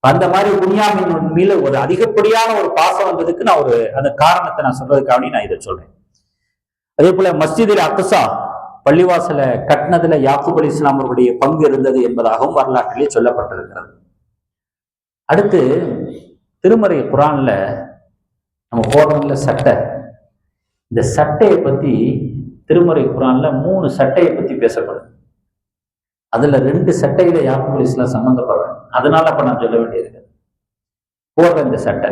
அந்த மாதிரி புனியாமின் மீது ஒரு அதிகப்படியான ஒரு பாசம் வந்ததுக்கு நான் அந்த காரணத்தை நான் சொல்றதுக்காக நான் இதை சொல்றேன். அதே போல மஸ்ஜிதில் அக்ஸா பள்ளிவாசலை கட்டினதுல யாக்கூப் அலைஹிஸ்ஸலாம் அவருடைய பங்கு இருந்தது என்பதாகவும் வரலாற்றிலே சொல்லப்பட்டிருக்கிறது. அடுத்து திருமறை குர்ஆன்ல நம்ம போடுறதுல சட்டை, இந்த சட்டையை பத்தி திருமறை குர்ஆன்ல 3 சட்டையை பத்தி பேசப்படுது. அதுல 2 சட்டையில யாக்கூப் அலைஹிஸ்ஸலாம் சம்பந்தப்படுறாங்க. அதனால அப்ப நான் சொல்ல வேண்டியது போடுற இந்த சட்டை,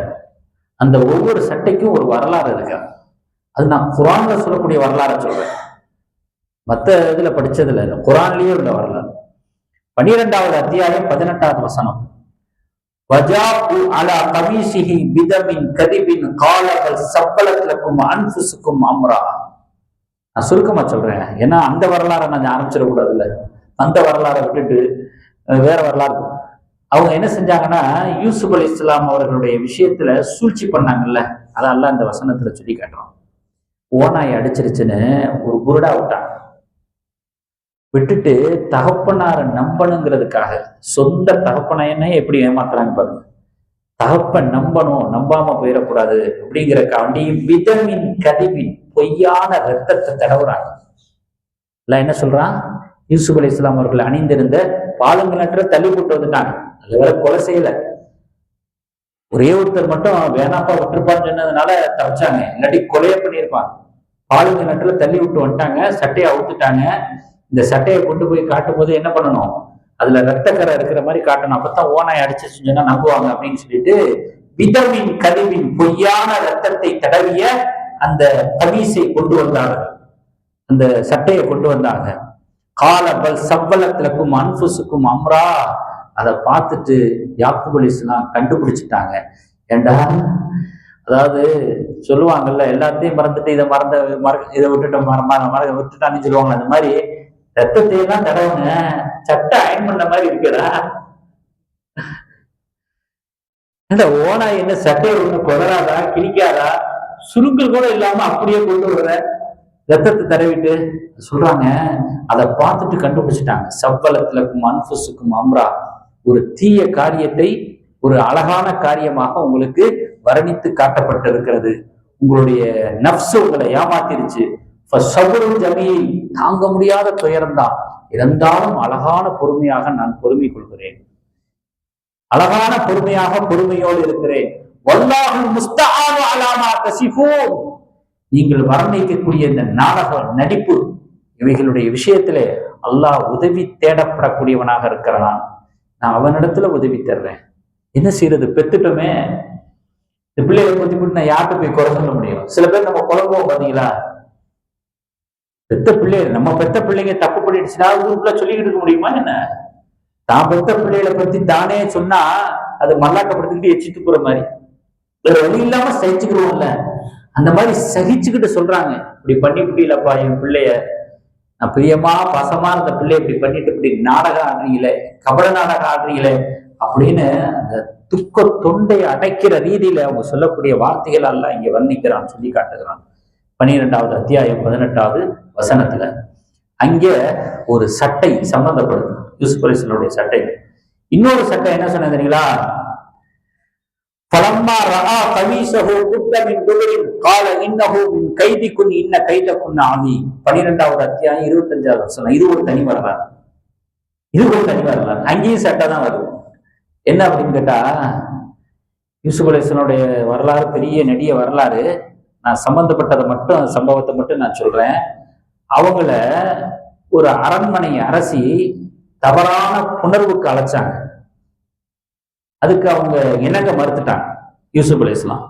அந்த ஒவ்வொரு சட்டைக்கும் ஒரு வரலாறு இருக்கு. அது நான் குர்ஆன்ல சொல்லக்கூடிய வரலாறு சொல்றேன், மற்ற இதுல படிச்சதுல இல்லை, குர்ஆன்லயே உள்ள வரலாறு. 12வது அத்தியாயம் 18வது வசனம். வஜாஉ அலா கமீஸிஹி பிதமின் கதிபின் கால பல் சப்பலத் லக்கும் அன்ஃபுசுக்கும் அம்ரா. நான் சுருக்கமா சொல்றேன், ஏன்னா அந்த வரலாறை நான் ஆரம்பிச்சிடக்கூடாது இல்லை. அந்த வரலாறை விட்டுட்டு வேற வரலாறு. அவங்க என்ன செஞ்சாங்கன்னா, யூசுப் அலைஹிஸ்ஸலாம் அவர்களுடைய விஷயத்துல சூழ்ச்சி பண்ணாங்கல்ல, அதெல்லாம் அந்த வசனத்துல சொல்லி காட்டுறோம். ஓநாய் அடிச்சிருச்சுன்னு ஒரு புருடா விட்டாங்க. விட்டுட்டு தகப்பனாரை நம்பணுங்கிறதுக்காக, சொந்த தகப்பனையே எப்படி ஏமாத்துறாங்க பாருங்க. தகப்பன் நம்பணும், நம்பாம போயிடக்கூடாது அப்படிங்கிறக்காண்டி விதமின் கதிபின் பொய்யான ரத்தத்தை தடவுறாங்க. என்ன சொல்றான்? யூசுப் அலைஹிஸ்ஸலாம் அவர்கள் அணிந்திருந்த பாலுங்கற்ற தள்ளி போட்டு வந்துட்டாங்க. அது வேற கொலை செய்யல, ஒரே ஒருத்தர் மட்டும் வேணாப்பா விட்டுருப்பான்னு சொன்னதுனால தப்பிச்சாங்க, இல்லாட்டி கொலையை பண்ணியிருப்பாங்க. பாலுங்க நட்டுல தள்ளி விட்டு வந்துட்டாங்க, சட்டையை அவுத்துட்டாங்க. இந்த சட்டையை கொண்டு போய் காட்டும் போது என்ன பண்ணணும்? அதுல ரத்தக்கரை இருக்கிற மாதிரி காட்டணும், அப்பதான் ஓனாய் அடிச்சு சொன்னா நம்புவாங்க அப்படின்னு சொல்லிட்டு விதமின் கதிவின் பொய்யான ரத்தத்தை தடவிய அந்த கமீஸை கொண்டு வந்தார்கள், அந்த சட்டையை கொண்டு வந்தாங்க. காலபல் சவ்வலத்திலக்கும் அன்புசுக்கும் அம்ரா. அதை பார்த்துட்டு யாக்கூப் அலைஹிஸ்ஸலாம் கண்டுபிடிச்சிட்டாங்க. ஏண்டா, அதாவது சொல்லுவாங்கல்ல, எல்லாத்தையும் மறந்துட்டு இதை இதை விட்டுட்டான்னு சொல்லுவாங்க. அந்த மாதிரி ரத்தத்தை எல்லாம் தடவுங்க, சட்டை அயன் பண்ண மாதிரி இருக்கிறா. ஓனாய் என்ன சட்டையை ஒண்ணு கொதறாதா, கிழிக்காதா, சுருங்கல் கூட இல்லாம அப்படியே கொண்டு வர்ற ரத்தத்தை தடவிட்டு சொல்றாங்க. அதை பார்த்துட்டு கண்டுபிடிச்சிட்டாங்க. சவ்வலத்திலக்கும் அன்புசுக்கும் அம்ரா. ஒரு தீய காரியத்தை ஒரு அழகான காரியமாக உங்களுக்கு வர்ணித்து காட்டப்பட்டிருக்கிறது. உங்களுடைய நப்சு உங்களை ஏமாத்திருச்சு. ஜமீல், தாங்க முடியாத துயரம்தான், இருந்தாலும் அழகான பொறுமையாக நான் பொறுமை கொள்கிறேன், அழகான பொறுமையாக பொறுமையோடு இருக்கிறேன். வல்லாஹு முஸ்தஆனு அலா மா தசிஃபூன். நீங்கள் வர்ணிக்கக்கூடிய இந்த நாடக நடிப்பு இவைகளுடைய விஷயத்திலே அல்லாஹ் உதவி தேடப்படக்கூடியவனாக இருக்கிறான். நான் அவனிடத்துல உதவி தர்றேன். என்ன செய்யறது? பெத்துட்டோமே, இந்த பிள்ளைகளை பத்தி போட்டு நான் யார்கிட்ட போய் குறை சொல்ல முடியும்? சில பேர் நம்ம குழம்புவோம் பாத்தீங்களா, பெத்த பிள்ளை, நம்ம பெத்த பிள்ளைங்க தப்பு பண்ணிடுச்சுன்னா ஊருக்குள்ள சொல்லிக்கிட்டு இருக்க முடியுமா என்ன? தான் பெத்த பிள்ளைகளை பத்தி தானே சொன்னா அது மல்லாக்கப்படுத்திக்கிட்டு எச்சிட்டு போற மாதிரி, வேற வழி இல்லாம சகிச்சுக்கிறோம்ல, அந்த மாதிரி சகிச்சுக்கிட்டு சொல்றாங்க, இப்படி பண்ணி முடியலப்பா என் பிள்ளைய, நான் பிரியமா பாசமா இருந்த பிள்ளைய இப்படி பண்ணிட்டு இப்படி நாடகம் ஆடுறீங்களே, கபட நாடகம் ஆடுறீங்களே அப்படின்னு அந்த துக்க தொண்டை அடைக்கிற ரீதியில அவங்க சொல்லக்கூடிய வார்த்தைகள் எல்லாம் இங்க வர்ணிக்கிறான், சொல்லி காட்டுகிறான். 12வது அத்தியாயம் 18வது வசனத்துல அங்க ஒரு சட்டை சம்பந்தப்படுது, யூசுப் அலைஹிஸ்ஸலாமுடைய சட்டை. இன்னொரு சட்டை என்ன சொன்ன தெரியுங்களா? பலம்மா ரஆ கமீஸஹு குத்த மின் துபரின் கால இன்னஹு மின் கைதிக்குன் இன்ன கைதக்குன் அதீம். 12வது அத்தியாயம் 25வது வசனம். இது ஒரு தனி வரலாறு, இது ஒரு தனி வரலாறு. அங்கேயும் சட்டை தான் வருது. என்ன அப்படின்னு கேட்டா, யூசுப் அலைஹிஸ்ஸலாமுடைய வரலாறு பெரிய நெடிய வரலாறு. நான் சம்பந்தப்பட்டதை மட்டும், சம்பவத்தை மட்டும் நான் சொல்றேன். அவங்கள ஒரு அரண்மனை அரசி தவறான புணர்வுக்கு அழைச்சாங்க. அதுக்கு அவங்க இணங்க மறுத்துட்டாங்க யூசுப் அலைஹிஸ்ஸலாம்.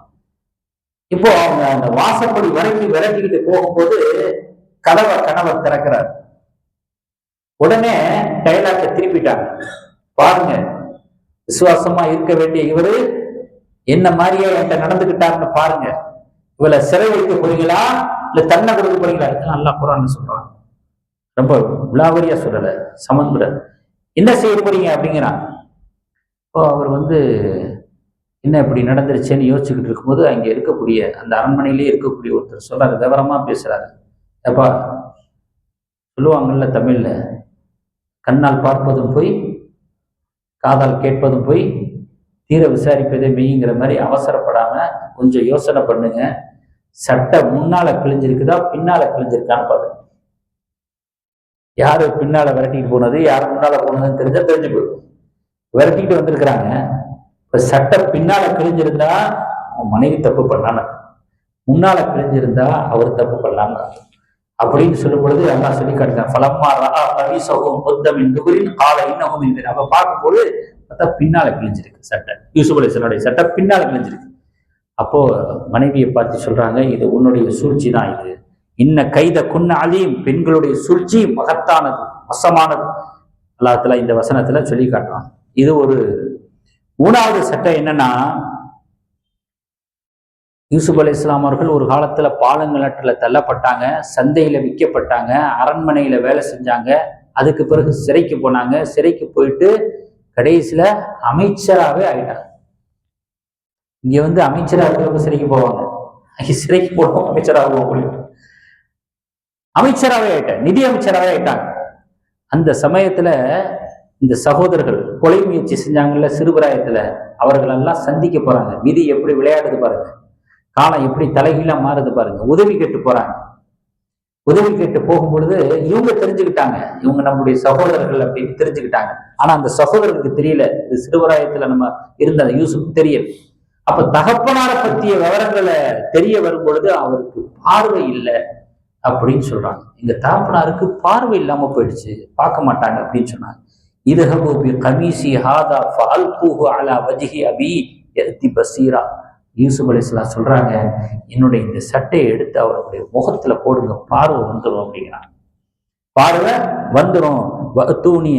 இப்போ அவங்க அந்த வாசப்படி வரைக்கும் விரட்டிக்கிட்டு போகும்போது கணவர் திறக்கிறார். உடனே டைலாக்க திருப்பிட்டாங்க. பாருங்க, விசுவாசமா இருக்க வேண்டிய இவரு என்ன மாதிரியே என்கிட்ட நடந்துகிட்டாருன்னு பாருங்க. இவளை சிறை வைக்க போறீங்களா இல்ல தன்னை கொடுக்க போறீங்களா? நல்லா குரான் சொல்றான். ரொம்ப விளாவரியா சொல்லல, சமன்புர என்ன செய்ய போறீங்க அப்படிங்கிறான். இப்போ அவர் என்ன இப்படி நடந்துருச்சேன்னு யோசிச்சுக்கிட்டு இருக்கும்போது அங்க இருக்கக்கூடிய அந்த அரண்மனையிலேயே இருக்கக்கூடிய ஒருத்தர் சொல்றாரு, விவரமா பேசுறாரு. அப்பா, சொல்லுவாங்கல்ல தமிழ்ல, கண்ணால் பார்ப்பதும் போய் காதால் கேட்பதும் போய் தீர விசாரிப்பதே மெய்ங்கிற மாதிரி அவசரப்படாம கொஞ்சம் யோசனை பண்ணுங்க. சட்டை முன்னால கிழிஞ்சிருக்குதா பின்னால கிழிஞ்சிருக்கான்னு பாருங்க. யாரு பின்னால விரட்டிட்டு போனது, யாரு முன்னால போனதுன்னு தெரிஞ்சு போயிடும். விரட்டிட்டு வந்திருக்கிறாங்க. இப்ப சட்டை பின்னால கிழிஞ்சிருந்தா மனைவி தப்பு பண்ணான்னு, முன்னால கிழிஞ்சிருந்தா அவர் தப்பு பண்ணான்னு அப்படின்னு சொல்லும் பொழுது அல்லாஹ் சொல்லி காட்டுறான். ஃபலம்மா ரஆ கமீஸஹு குத்த மின் துபுரின் கால இன்னஹு மின் கதைப். அப்ப பார்க்கும்போது பார்த்தா பின்னால கிழிஞ்சிருக்கு சட்டை. யூசுப் அலைஹிஸ்ஸலாமுடைய சட்டை பின்னால கிழிஞ்சிருக்கு. அப்போ மனைவியை பார்த்து சொல்றாங்க, இது உன்னுடைய சூழ்ச்சி தான். இது இன்ன கைத குன்ன அலீம், பெண்களுடைய சூழ்ச்சி மகத்தானது, வசமானது. அல்லாஹ் தஆலா இந்த வசனத்துல சொல்லி காட்டுறான். இது ஒரு மூணாவது சட்டம். என்னன்னா, யூசுப் அலைஹிஸ்ஸலாம் அவர்கள் ஒரு காலத்துல பாலங்களாற்றுல தள்ளப்பட்டாங்க, சந்தையில விற்கப்பட்டாங்க, அரண்மனையில வேலை செஞ்சாங்க, அதுக்கு பிறகு சிறைக்கு போனாங்க. சிறைக்கு போயிட்டு கடைசியில அமைச்சராகவே ஆயிட்டாங்க. இங்க அமைச்சரா இருக்கிறவங்க சிறைக்கு போவாங்க, சிறைக்கு போடுவோம் அமைச்சராக அமைச்சராகவே ஆயிட்டாங்க, நிதி அமைச்சராகவே ஆயிட்டாங்க. அந்த சமயத்துல இந்த சகோதரர்கள் கொலை முயற்சி செஞ்சாங்கல்ல சிறுபிராயத்துல, அவர்கள் எல்லாம் சந்திக்க போறாங்க. விதி எப்படி விளையாடுது பாருங்க, காலம் எப்படி தலைகீழா மாறுது பாருங்க. உதவி கேட்டு போறாங்க. உதவி கேட்டு போகும் பொழுது இவங்க தெரிஞ்சுக்கிட்டாங்க, இவங்க நம்முடைய சகோதரர்கள் அப்படின்னு தெரிஞ்சுக்கிட்டாங்க. ஆனா அந்த சகோதரருக்கு தெரியல, இது சிறுவராயத்துல நம்ம இருந்த யூசுப் தெரியல. அப்ப தகப்பனாரை பற்றிய விவரங்களை தெரிய வரும் பொழுது அவருக்கு பார்வை இல்லை அப்படின்னு சொல்றாங்க. எங்க தகப்பனாருக்கு பார்வை இல்லாம போயிடுச்சு, பார்க்க மாட்டாங்க அப்படின்னு சொன்னாங்க. இதுஹபு பி கமீசி ஹாதா ஃபஅல்குஹு அலா வஜ்ஹி அபி யஅதி பஸீரா. யூசுப் அலைஹிஸ்ஸலாம் சொல்றாங்க, என்னுடைய இந்த சட்டையை எடுத்து அவருடைய முகத்துல போடுங்க, பார்வை வந்துடும் அப்படிங்கிறாங்க. பார்வை வந்துடும். வஅத்தூனி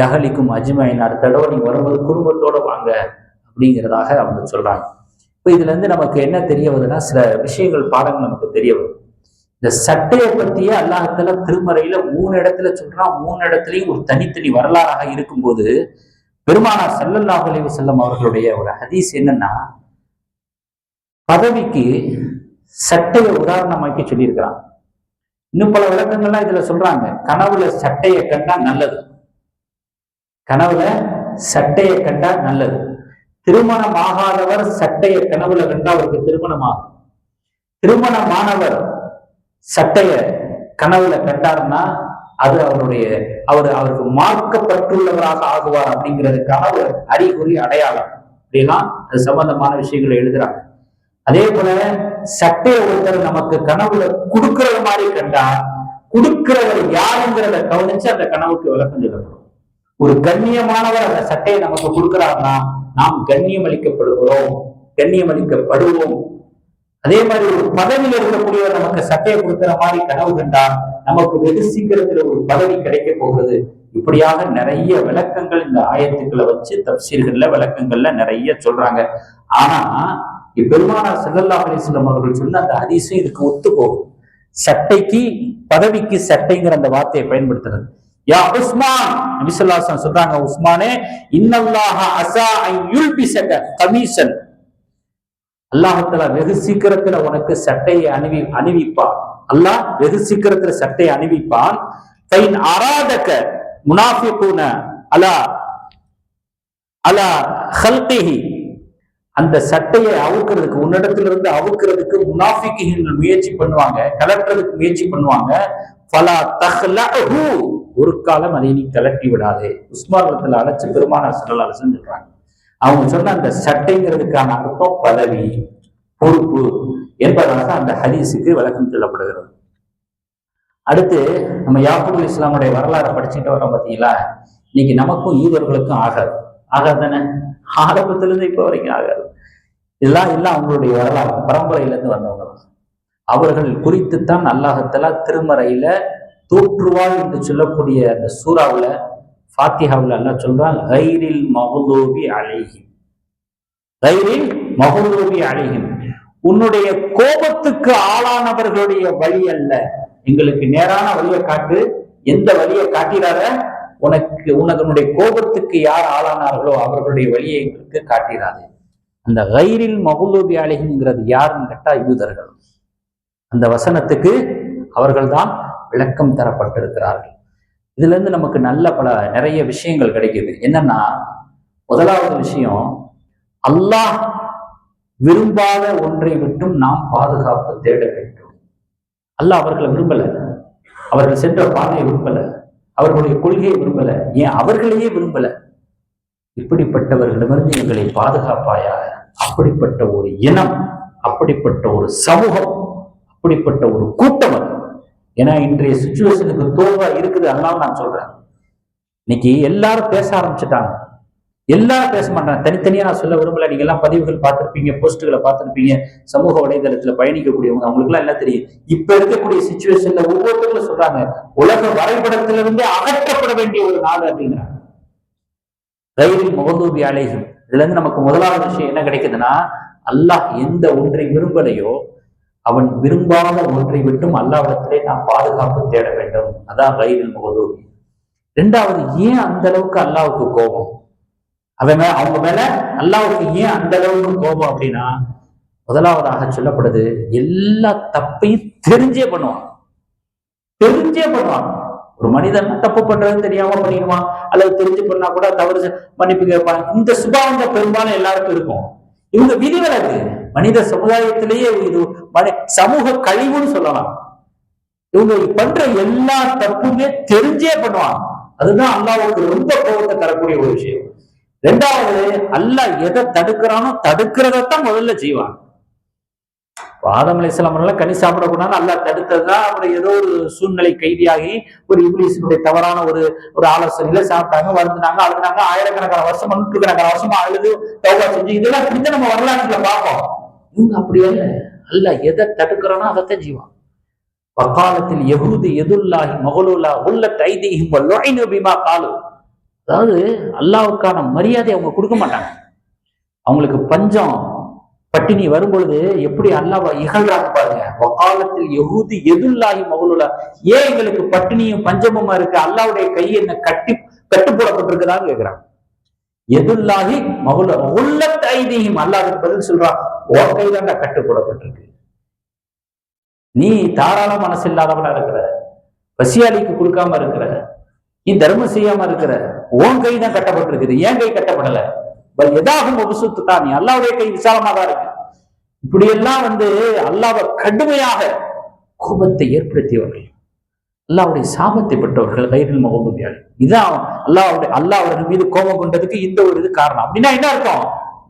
யஹலிக்கும் அஜ்மஈன், அடுத்த தடவை நீங்க வரும்போது குடும்பத்தோட வாங்க அப்படிங்கிறதாக அவங்க சொல்றாங்க. இப்போ இதுல இருந்து நமக்கு என்ன தெரிய வருதுன்னா, சில விஷயங்கள் பாடங்கள் நமக்கு தெரிய வருது. இந்த சட்டையை பத்தியே அல்லாஹ் தஆலா திருமறையில 3 இடத்துல சொல்றான். 3 இடத்துலயும் ஒரு தனித்தனி வரலாறாக இருக்கும்போது, பெருமானார் ஸல்லல்லாஹு அலைஹி வஸல்லம் அவர்களுடைய ஒரு ஹதீஸ் என்னன்னா, பதவிக்கு சட்டையை உதாரணமாக்கி சொல்லியிருக்கிறான். இன்னும் பல விளக்கங்கள்லாம் இதுல சொல்றாங்க. கனவுல சட்டையை கண்டா நல்லது, கனவுல சட்டையை கண்டா நல்லது. திருமணம் ஆகாதவர் சட்டையை கனவுல கண்டா அவருக்கு திருமணம் ஆகும். திருமணமானவர் சட்டைய கனவுல கண்டார்னா அது அவருக்கு மார்க்கப்பட்டுள்ளவராக ஆகுவார் அப்படிங்கிறதுக்கான ஒரு அறிகுறி, அடையாளம். அப்படிலாம் அது சம்பந்தமான விஷயங்களை எழுதுறாங்க. அதே போல சட்டையை ஒருத்தர் நமக்கு கனவுல கொடுக்கிற மாதிரி கண்டா, கொடுக்கிறவர் யாருங்கிறத கவனிச்சு அந்த கனவுக்கு விளக்கம் சொல்லப்படும். ஒரு கண்ணியமானவர் அந்த சட்டையை நமக்கு கொடுக்கிறார்னா நாம் கண்ணியம் அளிக்கப்படுவோம். அதே மாதிரி ஒரு பதவியில் இருக்கக்கூடியவர் நமக்கு சட்டையை கொடுக்கிற மாதிரி கனவு கண்டால் நமக்கு வெகு சீக்கிரத்துல ஒரு பதவி கிடைக்க போகிறது. இப்படியாக நிறைய விளக்கங்கள் இந்த ஆயத்துக்களை வச்சு தப்சீர்கள்ல விளக்கங்கள்ல நிறைய சொல்றாங்க. ஆனா பெருமானார் ஸல்லல்லாஹு அலைஹி வஸல்லம் அவர்கள் சொன்ன அந்த ஹதீஸும் இதுக்கு ஒத்து போகும். சட்டைக்கு பதவிக்கு சட்டைங்கிற அந்த வார்த்தையை பயன்படுத்துறது. யா உஸ்மான், நபி ஸல்லல்லாஹு அலைஹி வஸல்லம் சொல்றாங்க, உஸ்மானே, இன்னல்லாஹ அஸா அன் யுல்பிஸக கமீஸன், அல்லாஹ் தஆலா வெகு சீக்கிரத்துல உனக்கு சட்டையை அணிவிப்பான். அல்லாஹ் வெகு சீக்கிரத்துல சட்டையை அணிவிப்பான். ஃபைன் அராதக முனாஃபிகூன அலா அலா ஹல்கிஹி, அந்த சட்டையை அவுக்கிறதுக்கு, உன்னிடத்திலிருந்து அவுக்கிறதுக்கு முனாஃபிகீன்கள் முயற்சி பண்ணுவாங்க, கலட்டுறதுக்கு முயற்சி பண்ணுவாங்க. ஃபலா தஹ்லஹு, ஒரு காலம் அதை நீ கலட்டி விடாதே. உஸ்மான் ரலியல்லாஹு அழைச்சு பெருமானார் ஸல்லல்லாஹு அலைஹி வஸல்லம் சொல்றாங்க. அவங்க சொன்ன அந்த சட்டைங்கிறதுக்கான அர்த்தம் பதவி, பொறுப்பு என்பதாக அந்த ஹதீஸுக்கு விளக்கம் சொல்லப்படுகிறது. அடுத்து நம்ம யாக்கூப் அலைஹிஸ்ஸலாமுடைய வரலாறை படிச்சுட்டு வரோம் பார்த்தீங்களா. இன்னைக்கு நமக்கும் யூதர்களுக்கும் ஆகாது தானே, ஆரம்பத்துல இருந்து இப்ப வரைக்கும் ஆகாது. இதெல்லாம் அவங்களுடைய வரலாறு, பரம்பரையிலிருந்து வந்தவங்க. அவர்கள் குறித்துத்தான் அல்லாஹ் தஆலா திருமறையில தூற்றுவாள் என்று சொல்லக்கூடிய அந்த சூறாவுல ஃபாத்திஹாவுல அல்லாஹ் சொல்றான், கைரில் மக்லூபி அலைஹிம், கைரில் மக்லூபி அலைஹிம், உன்னுடைய கோபத்துக்கு ஆளானவர்களுடைய வழி அல்ல, எங்களுக்கு நேரான வழியை காட்டு, எந்த வழியை காட்டிடாத, உனக்கு கோபத்துக்கு யார் ஆளானார்களோ அவர்களுடைய வழியை எங்களுக்கு காட்டிடாது. அந்த கைரில் மக்லூபி அலைஹிம்ங்கிறது யாருன்னு கேட்டா யூதர்கள். அந்த வசனத்துக்கு அவர்கள் தான் விளக்கம் தரப்பட்டிருக்கிறார்கள். இதுல இருந்து நமக்கு நிறைய விஷயங்கள் கிடைக்குது. என்னன்னா, முதலாவது விஷயம், அல்லாஹ் விரும்பாத ஒன்றை விட்டும் நாம் பாதுகாப்பு தேட வேண்டும். அல்லாஹ் அவர்களை விரும்பல, அவர்கள் சென்ற பாதையை விரும்பல, அவர்களுடைய கொள்கையை விரும்பல, ஏன் அவர்களையே விரும்பல. இப்படிப்பட்டவர்களிடமிருந்து எங்களை பாதுகாப்பாயாக. அப்படிப்பட்ட ஒரு இனம், அப்படிப்பட்ட ஒரு சமூகம், அப்படிப்பட்ட ஒரு கூட்டம் அது. ஏன்னா இன்றைய சிச்சுவேஷனுக்கு தோல்வா இருக்குது. அதனால நான் சொல்றேன், இன்னைக்கு எல்லாரும் பேச ஆரம்பிச்சுட்டாங்க. எல்லாரும் பேச மாட்டாங்க. தனித்தனியா நான் சொல்ல விரும்பல. நீங்க எல்லாம் பதிவுகள் பார்த்திருப்பீங்க, போஸ்டுகளை பார்த்திருப்பீங்க, சமூக வலைதளத்துல பயணிக்கக்கூடியவங்க, அவங்களுக்கு எல்லாம் என்ன தெரியும், இப்ப இருக்கக்கூடிய சிச்சுவேஷன்ல ஒவ்வொருத்தரும் சொல்றாங்க, உலக வரைபடத்திலிருந்தே அகற்றப்பட வேண்டிய ஒரு நாடு அப்படிங்கிறாங்க. கைரில் மக்லூபி அலைஹிம். இதுல இருந்து நமக்கு முதலாவது விஷயம் என்ன கிடைக்குதுன்னா, அல்லாஹ் எந்த ஒன்றை விரும்பலையோ அவன் விரும்பாத ஒன்றை விட்டும் அல்லாஹ்விடத்திலே நாம் பாதுகாப்பு தேட வேண்டும். அதான் கைரில் மக்லூபி. ரெண்டாவது, ஏன் அந்த அளவுக்கு அல்லாஹ்வுக்கு கோபம், அவங்க மேல அல்லாஹ்வுக்கு ஏன் அந்த அளவுக்கு கோபம் அப்படின்னா, முதலாவதாக சொல்லப்படுது, எல்லா தப்பையும் தெரிஞ்சே பண்ணுவான். ஒரு மனிதன் தப்பு பண்றது தெரியாம பண்ணிடுவான், அல்லது தெரிஞ்சு பண்ணா கூட தவறு மன்னிப்பு கேட்பான். இந்த சுபாவம் பெரும்பாலும் எல்லாருக்கும் இருக்கும். இவங்க விதிவிலக்கு, மனித சமுதாயத்திலேயே இது சமூக கழிவுன்னு சொல்லலாம். இவங்க பண்ற எல்லா தப்புமே தெரிஞ்சே பண்ணுவாங்க. அதுதான் அல்லாஹ்வுக்கு ரொம்ப கோபத்தை தரக்கூடிய ஒரு விஷயம். ரெண்டாவது, அல்லாஹ் எதை தடுக்கிறானோ தடுக்கிறதான் முதல்ல செய்வான். ஆதம் அலைஹிஸ்ஸலாம் கனி சாப்பிடக்கூடாது அல்லாஹ் தடுத்ததுதான். அவர் ஏதோ ஒரு சூழ்நிலை கைதியாகி ஒரு இப்லீஸினுடைய தவறான ஒரு ஆலோசனையில சாப்பிட்டாங்க, வருந்தினாங்க, அழுதுனாங்க, ஆயிரக்கணக்கான வருஷம், நூற்றுக்கணக்கான வருஷமா அழுது தௌபா செஞ்சு, இதெல்லாம் பிடித்த நம்ம வரலாற்றுல பார்ப்போம். இவங்க அப்படி அல்ல, அல்லாஹ் எதை தடுக்கிறானோ அதைத்தான் செய்வான். வக்காலத்தில் யஹூது எதுல்லாஹி மகலூலா உள்ளத் ஐதீஹிம் வலுஇனு பிமா காலு. அதாவது அல்லாஹ்வுக்கான மரியாதை அவங்க கொடுக்க மாட்டாங்க. அவங்களுக்கு பஞ்சம் பட்டினி வரும்பொழுது எப்படி அல்லாஹ்வை இகழ்றாங்க பாருங்க. வகாலத்தில் யஹூது எதுல்லாஹி மகலூலா, ஏன் எங்களுக்கு பட்டினியும் பஞ்சமுமா இருக்கு, அல்லாஹ்வுடைய கை என்ன கட்டுப்போடப்பட்டிருக்குதான்னு கேட்கிறாங்க. எதுல்லாஹி மகலூலா உள்ளத் ஐதீஹிம், அல்லாஹ் பதில் சொல்றான், உன் கை தான்டா கட்டுப்போடப்பட்டிருக்கு. நீ தாராள மனசு இல்லாதவனா இருக்கிற, பசியாளிக்கு கொடுக்காம இருக்கிற, நீ தர்மம் செய்யாம இருக்கிற, உன் கை தான் கட்டப்பட்டிருக்குது, ஏன் கை கட்டப்படல. எதாகும் உபசுத்துதான், நீ அல்லாஹ்வுடைய கை விசாலமா தான் இருக்கு. இப்படியெல்லாம் அல்லாஹ்வை கடுமையாக கோபத்தை ஏற்படுத்தியவர்கள், அல்லாஹ்வுடைய சாபத்தை பெற்றவர்கள் கைரில் மக்லூபி அலைஹிம். இதான் அல்லாஹ் அவர்கள் மீது கோபம் கொண்டதுக்கு இந்த ஒரு இது காரணம். அப்படின்னா என்ன அர்த்தம்,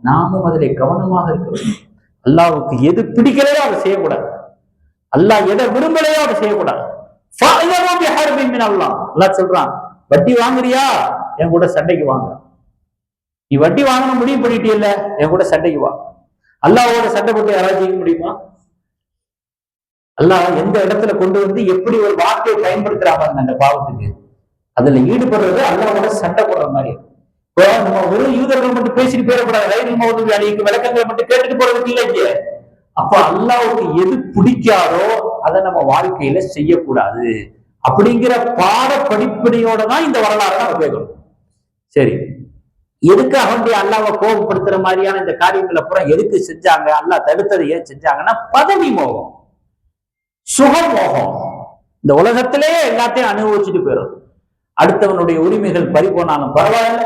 நாமும் அதிலே கவனமாக இருக்கிறோம். அல்லாஹ்வுக்கு எது பிடிக்கலையோ அதை செய்யக்கூடாது, அல்லாஹ் எதை விரும்பலையோ அதை செய்யக்கூடாது. அல்லாஹ் சொல்றான், வட்டி வாங்குறியா, என் கூட சண்டைக்கு வாங்க. நீ வட்டி வாங்கணும் முடிவு பண்ணிட்டியல்ல, என் கூட சண்டைக்கு வா. அல்லாஹ்வோட சண்டை போட்டு யாராவது செய்ய முடியுமா? அல்லாஹ் எந்த இடத்துல கொண்டு எப்படி ஒரு வார்த்தையை பயன்படுத்துறாங்க அந்த பாவத்துக்கு, அதுல ஈடுபடுறது அல்லாஹ்வோட சண்டை போடுற மாதிரி. இப்போ நம்ம வெறும் யூதர்கள் மட்டும் பேசிட்டு போயிடக்கூடாது, கைரில் மக்லூபி அலைஹிம் விளக்கங்களை மட்டும் கேட்டுட்டு போறதுக்கு இல்லை. அப்ப அல்லாஹ்வுக்கு எது பிடிக்காதோ அதை நம்ம வாழ்க்கையில செய்யக்கூடாது அப்படிங்கிற பாட படிப்படியோட தான் இந்த வரலாறு நம்ம கேட்கணும். சரி, எதுக்காக அல்லாஹ்வை கோபப்படுத்துற மாதிரியான இந்த காரியங்களை அப்புறம் எதுக்கு செஞ்சாங்க, அல்லாஹ் தடுத்தது ஏன் செஞ்சாங்கன்னா, பதவி மோகம், சுக மோகம். இந்த உலகத்திலேயே எல்லாத்தையும் அனுபவிச்சுட்டு போயிடும். அடுத்தவனுடைய உரிமைகள் பறிபோனாலும் பரவாயில்ல,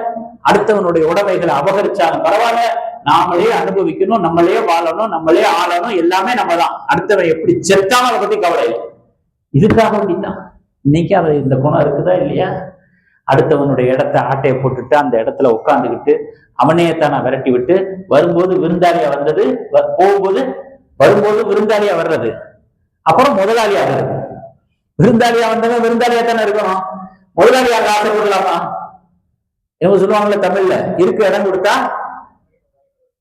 அடுத்தவனுடைய உடைமைகளை அபகரிச்சாலும் பரவாயில்ல, நாமளே அனுபவிக்கணும், நம்மளே வாழணும், நம்மளே ஆளணும், எல்லாமே நம்ம தான். அடுத்தவன் எப்படி செத்தாலும் அதை பத்தி கவலை இல்லை. இதுக்காக வேண்டித்தான் இன்னைக்கு அது இந்த குணம் இருக்குதா இல்லையா? அடுத்தவனுடைய இடத்த ஆட்டையை போட்டுட்டு அந்த இடத்துல உட்காந்துக்கிட்டு அவனே தானே விரட்டி விட்டு வரும்போது விருந்தாளியா வந்தது, போகும்போது வரும்போது விருந்தாளியா வர்றது, அப்புறம் முதலாளியா வர்றது. விருந்தாளியா வந்தவன் விருந்தாளியா தானே இருக்கணும், முதலாளியாக ஆசைப்படலாமா? என்ன சொல்லுவாங்கல்ல தமிழ்ல, இருக்க இடம் கொடுத்தா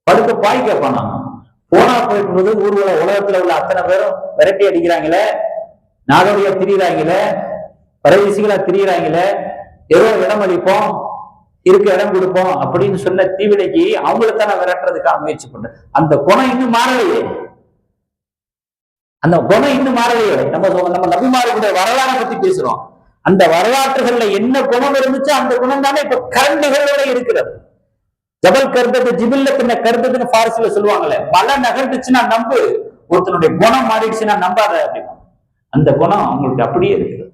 படுக்க பாய் கேட்பானா? போனா போயிட்டு போது ஊர்வல உலகத்துல உள்ள அத்தனை பேரும் விரட்டி அடிக்கிறாங்களே, நாடோடியா திரியிறாங்களே, பரதேசிகளா திரியிறாங்களே, ஏதோ இடம் அளிப்போம், இருக்க இடம் கொடுப்போம் அப்படின்னு சொன்ன தீவினைக்கு அவங்களைத்தான விரட்டுறதுக்காக முயற்சி பண்ற. அந்த குணம் இன்னும் மாறலையே, அந்த குணம் இன்னும் மாறலையே. நம்ம நபிமார்களுடைய வரலாறை பத்தி பேசுறோம். அந்த வரலாற்றுகள்ல என்ன குணம் இருந்துச்சோ அந்த குணம் தானே இப்ப கரண்டுகளோட இருக்கிறது. ஜபல் கருத்தது ஜிபில்ல பின்ன கருத்ததுன்னு பாரசில சொல்லுவாங்களே, மழை நகர்ந்துச்சுன்னா நம்பு, ஒருத்தனுடைய குணம் மாறிடுச்சுன்னா நம்பாத அப்படின்னா. அந்த குணம் அவங்களுக்கு அப்படியே இருக்குது.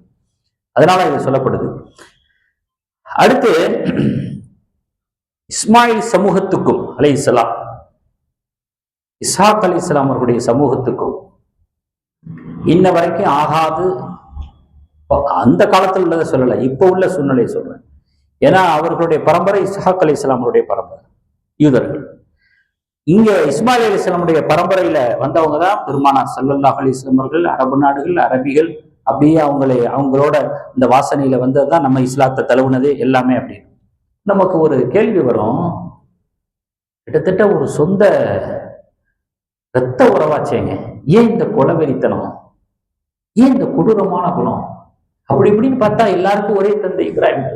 அதனால இது சொல்லப்படுது. அடுத்து இஸ்மாயில் சமூகத்துக்கும் அலைஹிஸ்ஸலாம், இஸ்ஹாக் அலைஹிஸ்ஸலாம் அவர்களுடைய சமூகத்துக்கும் இன்ன வரைக்கும் ஆகாது. அந்த காலத்தில் உள்ளதை சொல்லல, இப்ப உள்ள சூழ்நிலையை சொல்றேன். ஏன்னா அவர்களுடைய பரம்பரை இஸ்ஹாக் அலைஹிஸ்ஸலாமுடைய பரம்பரை, யூதர்கள். இங்க இஸ்மாயில் அலைஹிஸ்ஸலாமுடைய பரம்பரையில வந்தவங்க தான் பெருமானார் ஸல்லல்லாஹு அலைஹி வஸல்லம் அவர்கள். அரபு நாடுகள், அரபிகள் அப்படியே அவங்களோட இந்த வாசனையில வந்ததுதான் நம்ம இஸ்லாத்தை தழுவுனது எல்லாமே. அப்படின்னு நமக்கு ஒரு கேள்வி வரும், கிட்டத்தட்ட ஒரு சொந்த இரத்த உறவாச்சேங்க, ஏன் இந்த கொலவெறித்தனம், ஏன் இந்த கொடூரமான குணம்? அப்படி இப்படின்னு பார்த்தா எல்லாருக்கும் ஒரே தந்தை இப்ராஹிம்,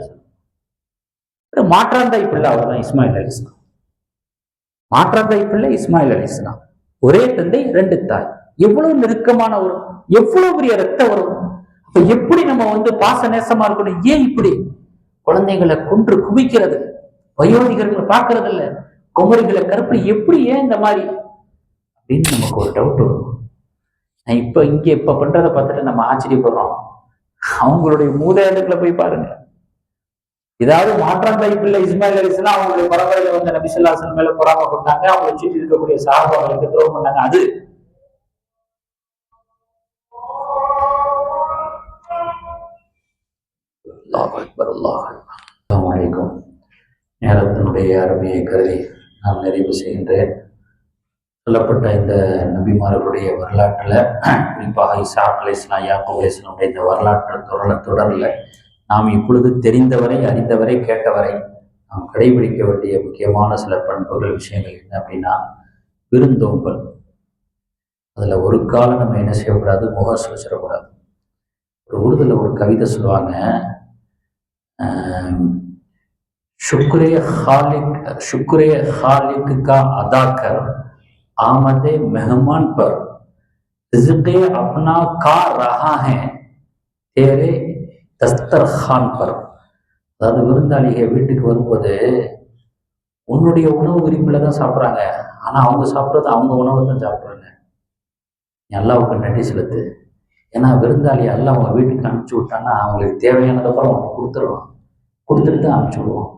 மாற்றாந்தாய் பிள்ளை அவர் தான் இஸ்மாயில் அலைஹிஸ்ஸலாம். மாற்றாந்தாய் பிள்ளை இஸ்மாயில் அலைஹிஸ்ஸலாம், ஒரே தந்தை ரெண்டு தாய். எவ்வளவு நெருக்கமான ஒரு, எவ்வளவு பெரிய ரத்த உறவு. அப்ப எப்படி நம்ம பாச நேசமா இருக்கணும்? ஏன் இப்படி குழந்தைகளை கொன்று குவிக்கிறது, வயோதிகர்களை பார்க்கறது இல்ல, குமரிகளை கருப்பு, எப்படி ஏன் இந்த மாதிரி அப்படின்னு நமக்கு ஒரு டவுட் வரும். இப்ப பண்றதை பார்த்துட்டு நம்ம ஆச்சரியப்படுறோம். அவங்களுடைய மூதாதையர்களை போய் பாருங்க. ஏதாவது மாற்றாந்தாய் பிள்ளை இஸ்மாயில் அலைஹிஸ்ஸலாம் அவங்களுடைய பரம்பரையில வந்த நபி ஸல்லல்லாஹு அலைஹி வஸல்லம் மேல பொறாமை கொண்டாங்க, அவங்களை சுற்றி இருக்கக்கூடிய சஹாபாக்களுக்கு துரோகம் பண்ணாங்க. அது நேரத்தினுடைய அருமையை கருதி நான் நிறைவு செய்கின்றேன். சொல்லப்பட்ட இந்த நபிமார்களுடைய வரலாற்றுல, குறிப்பாக இஸ்ஹாக் அலைஹிஸ்ஸலாம், யாக்கூப் அலைஹிஸ்ஸலாமுடைய இந்த வரலாற்று தொடரில் நாம் இப்பொழுது தெரிந்தவரை, அறிந்தவரை, கேட்டவரை நாம் கடைபிடிக்க வேண்டிய முக்கியமான சில பண்புகள், விஷயங்கள் என்ன அப்படின்னா, விருந்தோம்பல். அதுல ஒரு காலம் நம்ம என்ன செய்யக்கூடாது, முகம் சுழிச்சிடக்கூடாது. ஒரு உருதுல ஒரு கவிதை சொல்லுவாங்க, शुक्र खालिक का अदा कर आमदे मेहमान पर रिज़्क़े अपना खा रहा है तेरे दस्तरखान पर. அதாவது விருந்தாளிகள் வீட்டுக்கு வரும்போது உன்னுடைய உணவு விரும்பில தான் சாப்பிட்றாங்க, ஆனா அவங்க சாப்பிட்றது அவங்க உணவை தான் சாப்பிட்றாங்க. அல்லாஹ்வுக்கு நன்றி செலுத்து. ஏன்னா விருந்தாளி அல்லாஹ் அவங்க வீட்டுக்கு அனுப்பிச்சு விட்டான்னா அவங்களுக்கு தேவையானதப்பறம் அவங்க கொடுத்துட்டு தான் அனுப்பிச்சு விடுவோம்.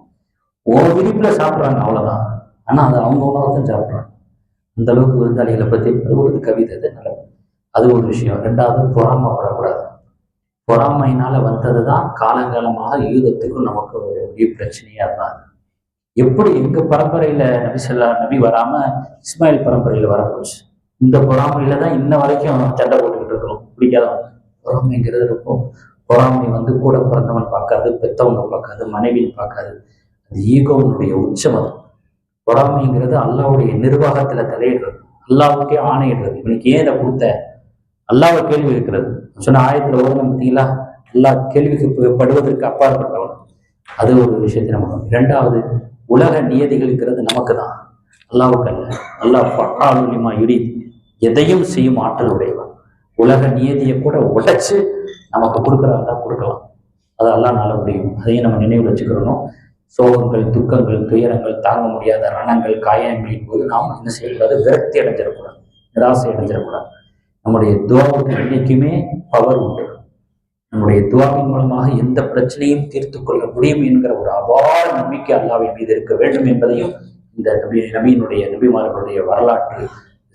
உன் விருப்பில் சாப்பிட்றாங்க அவ்வளோதான், ஆனால் அது அவங்க உணவை தான் சாப்பிட்றாங்க. அந்த அளவுக்கு விருந்தாளிகளை பற்றி ஒரு கவிதை, அது நல்லது. அது ஒரு விஷயம். ரெண்டாவது, பொறாமப்படக்கூடாது. பொறாமையினால வந்தது தான் காலங்காலமாக யூதத்துக்கும் நமக்கு ஒரு பிரச்சனையா இருந்தாங்க. எப்படி எங்க பரம்பரையில நபி வராம இஸ்மாயில் பரம்பரையில வரப்போச்சு. இந்த பொறாமையில தான் இன்ன வரைக்கும் சண்டை போட்டுக்கிட்டு இருக்கிறோம். பிடிக்காதவங்க பொறாமைங்கிறது இருக்கும். பொறாமை கூட பிறந்தவன் பார்க்காது, பெத்தவங்க பார்க்காது, மனைவின்னு பார்க்காது. அது ஈகோனுடைய உச்சம். அது பொறாமைங்கிறது அல்லாவுடைய நிர்வாகத்துல தலையிடுறது, அல்லாவுக்கே ஆணையிடுறது. இவனுக்கு ஏன் இதை கொடுத்த, அல்லாவை கேள்வி இருக்கிறது. சொன்ன ஆயத்துல ஓதனம் பார்த்தீங்களா, அல்லாஹ் கேள்விக்கு படுவதற்கு அப்பாற்பட்டவன். அது ஒரு விஷயத்தை நம்ம. இரண்டாவது, உலக நியதிகளுங்கிறது நமக்கு தான், அல்லாவுக்கு அல்ல. அல்லாஹ் ஃபஅலுலிமா யுரீத், எதையும் செய்யும் ஆற்றல் உடையவன். உலக நியதியை கூட உடைச்சு நமக்கு கொடுக்குறாங்க, கொடுக்கலாம். அது அல்லாஹ் நாள முடியும். அதையும் நம்ம நினைவு வச்சுக்கிறணும். சோகங்கள், துக்கங்கள், துயரங்கள், தாங்க முடியாத ரணங்கள், காயங்களின் போது நாம் என்ன செய்யக்கூடாது, விரக்தி அடைஞ்சிடக்கூடாது, நிராசை அடைஞ்சிடக்கூடாது. நம்முடைய துவாவுக்கு என்னைக்குமே பவர் உண்டு. நம்முடைய துவாவின் மூலமாக எந்த பிரச்சனையும் தீர்த்து கொள்ள முடியும் என்கிற ஒரு அபார நம்பிக்கை அல்லாஹ்வின் மீது இருக்க வேண்டும் என்பதையும் இந்த நபிமார்களுடைய வரலாற்று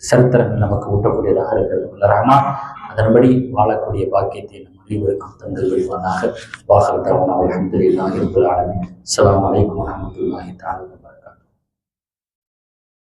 சரித்திரங்கள் நமக்கு ஊட்டக்கூடியதாக இருக்கிறது. ரஹ்மான் அதன்படி வாழக்கூடிய பாக்கியத்தை நம்ம அனைவருக்கும் தந்தல் புரிவானாக. வாஹர் தஅவானா அல்ஹம்துலில்லாஹி ரப்பில் ஆலமீன். அஸ்ஸலாமு அலைக்கும் வரஹ்மத்துல்லாஹி தஆலா வபரகாத்துஹு.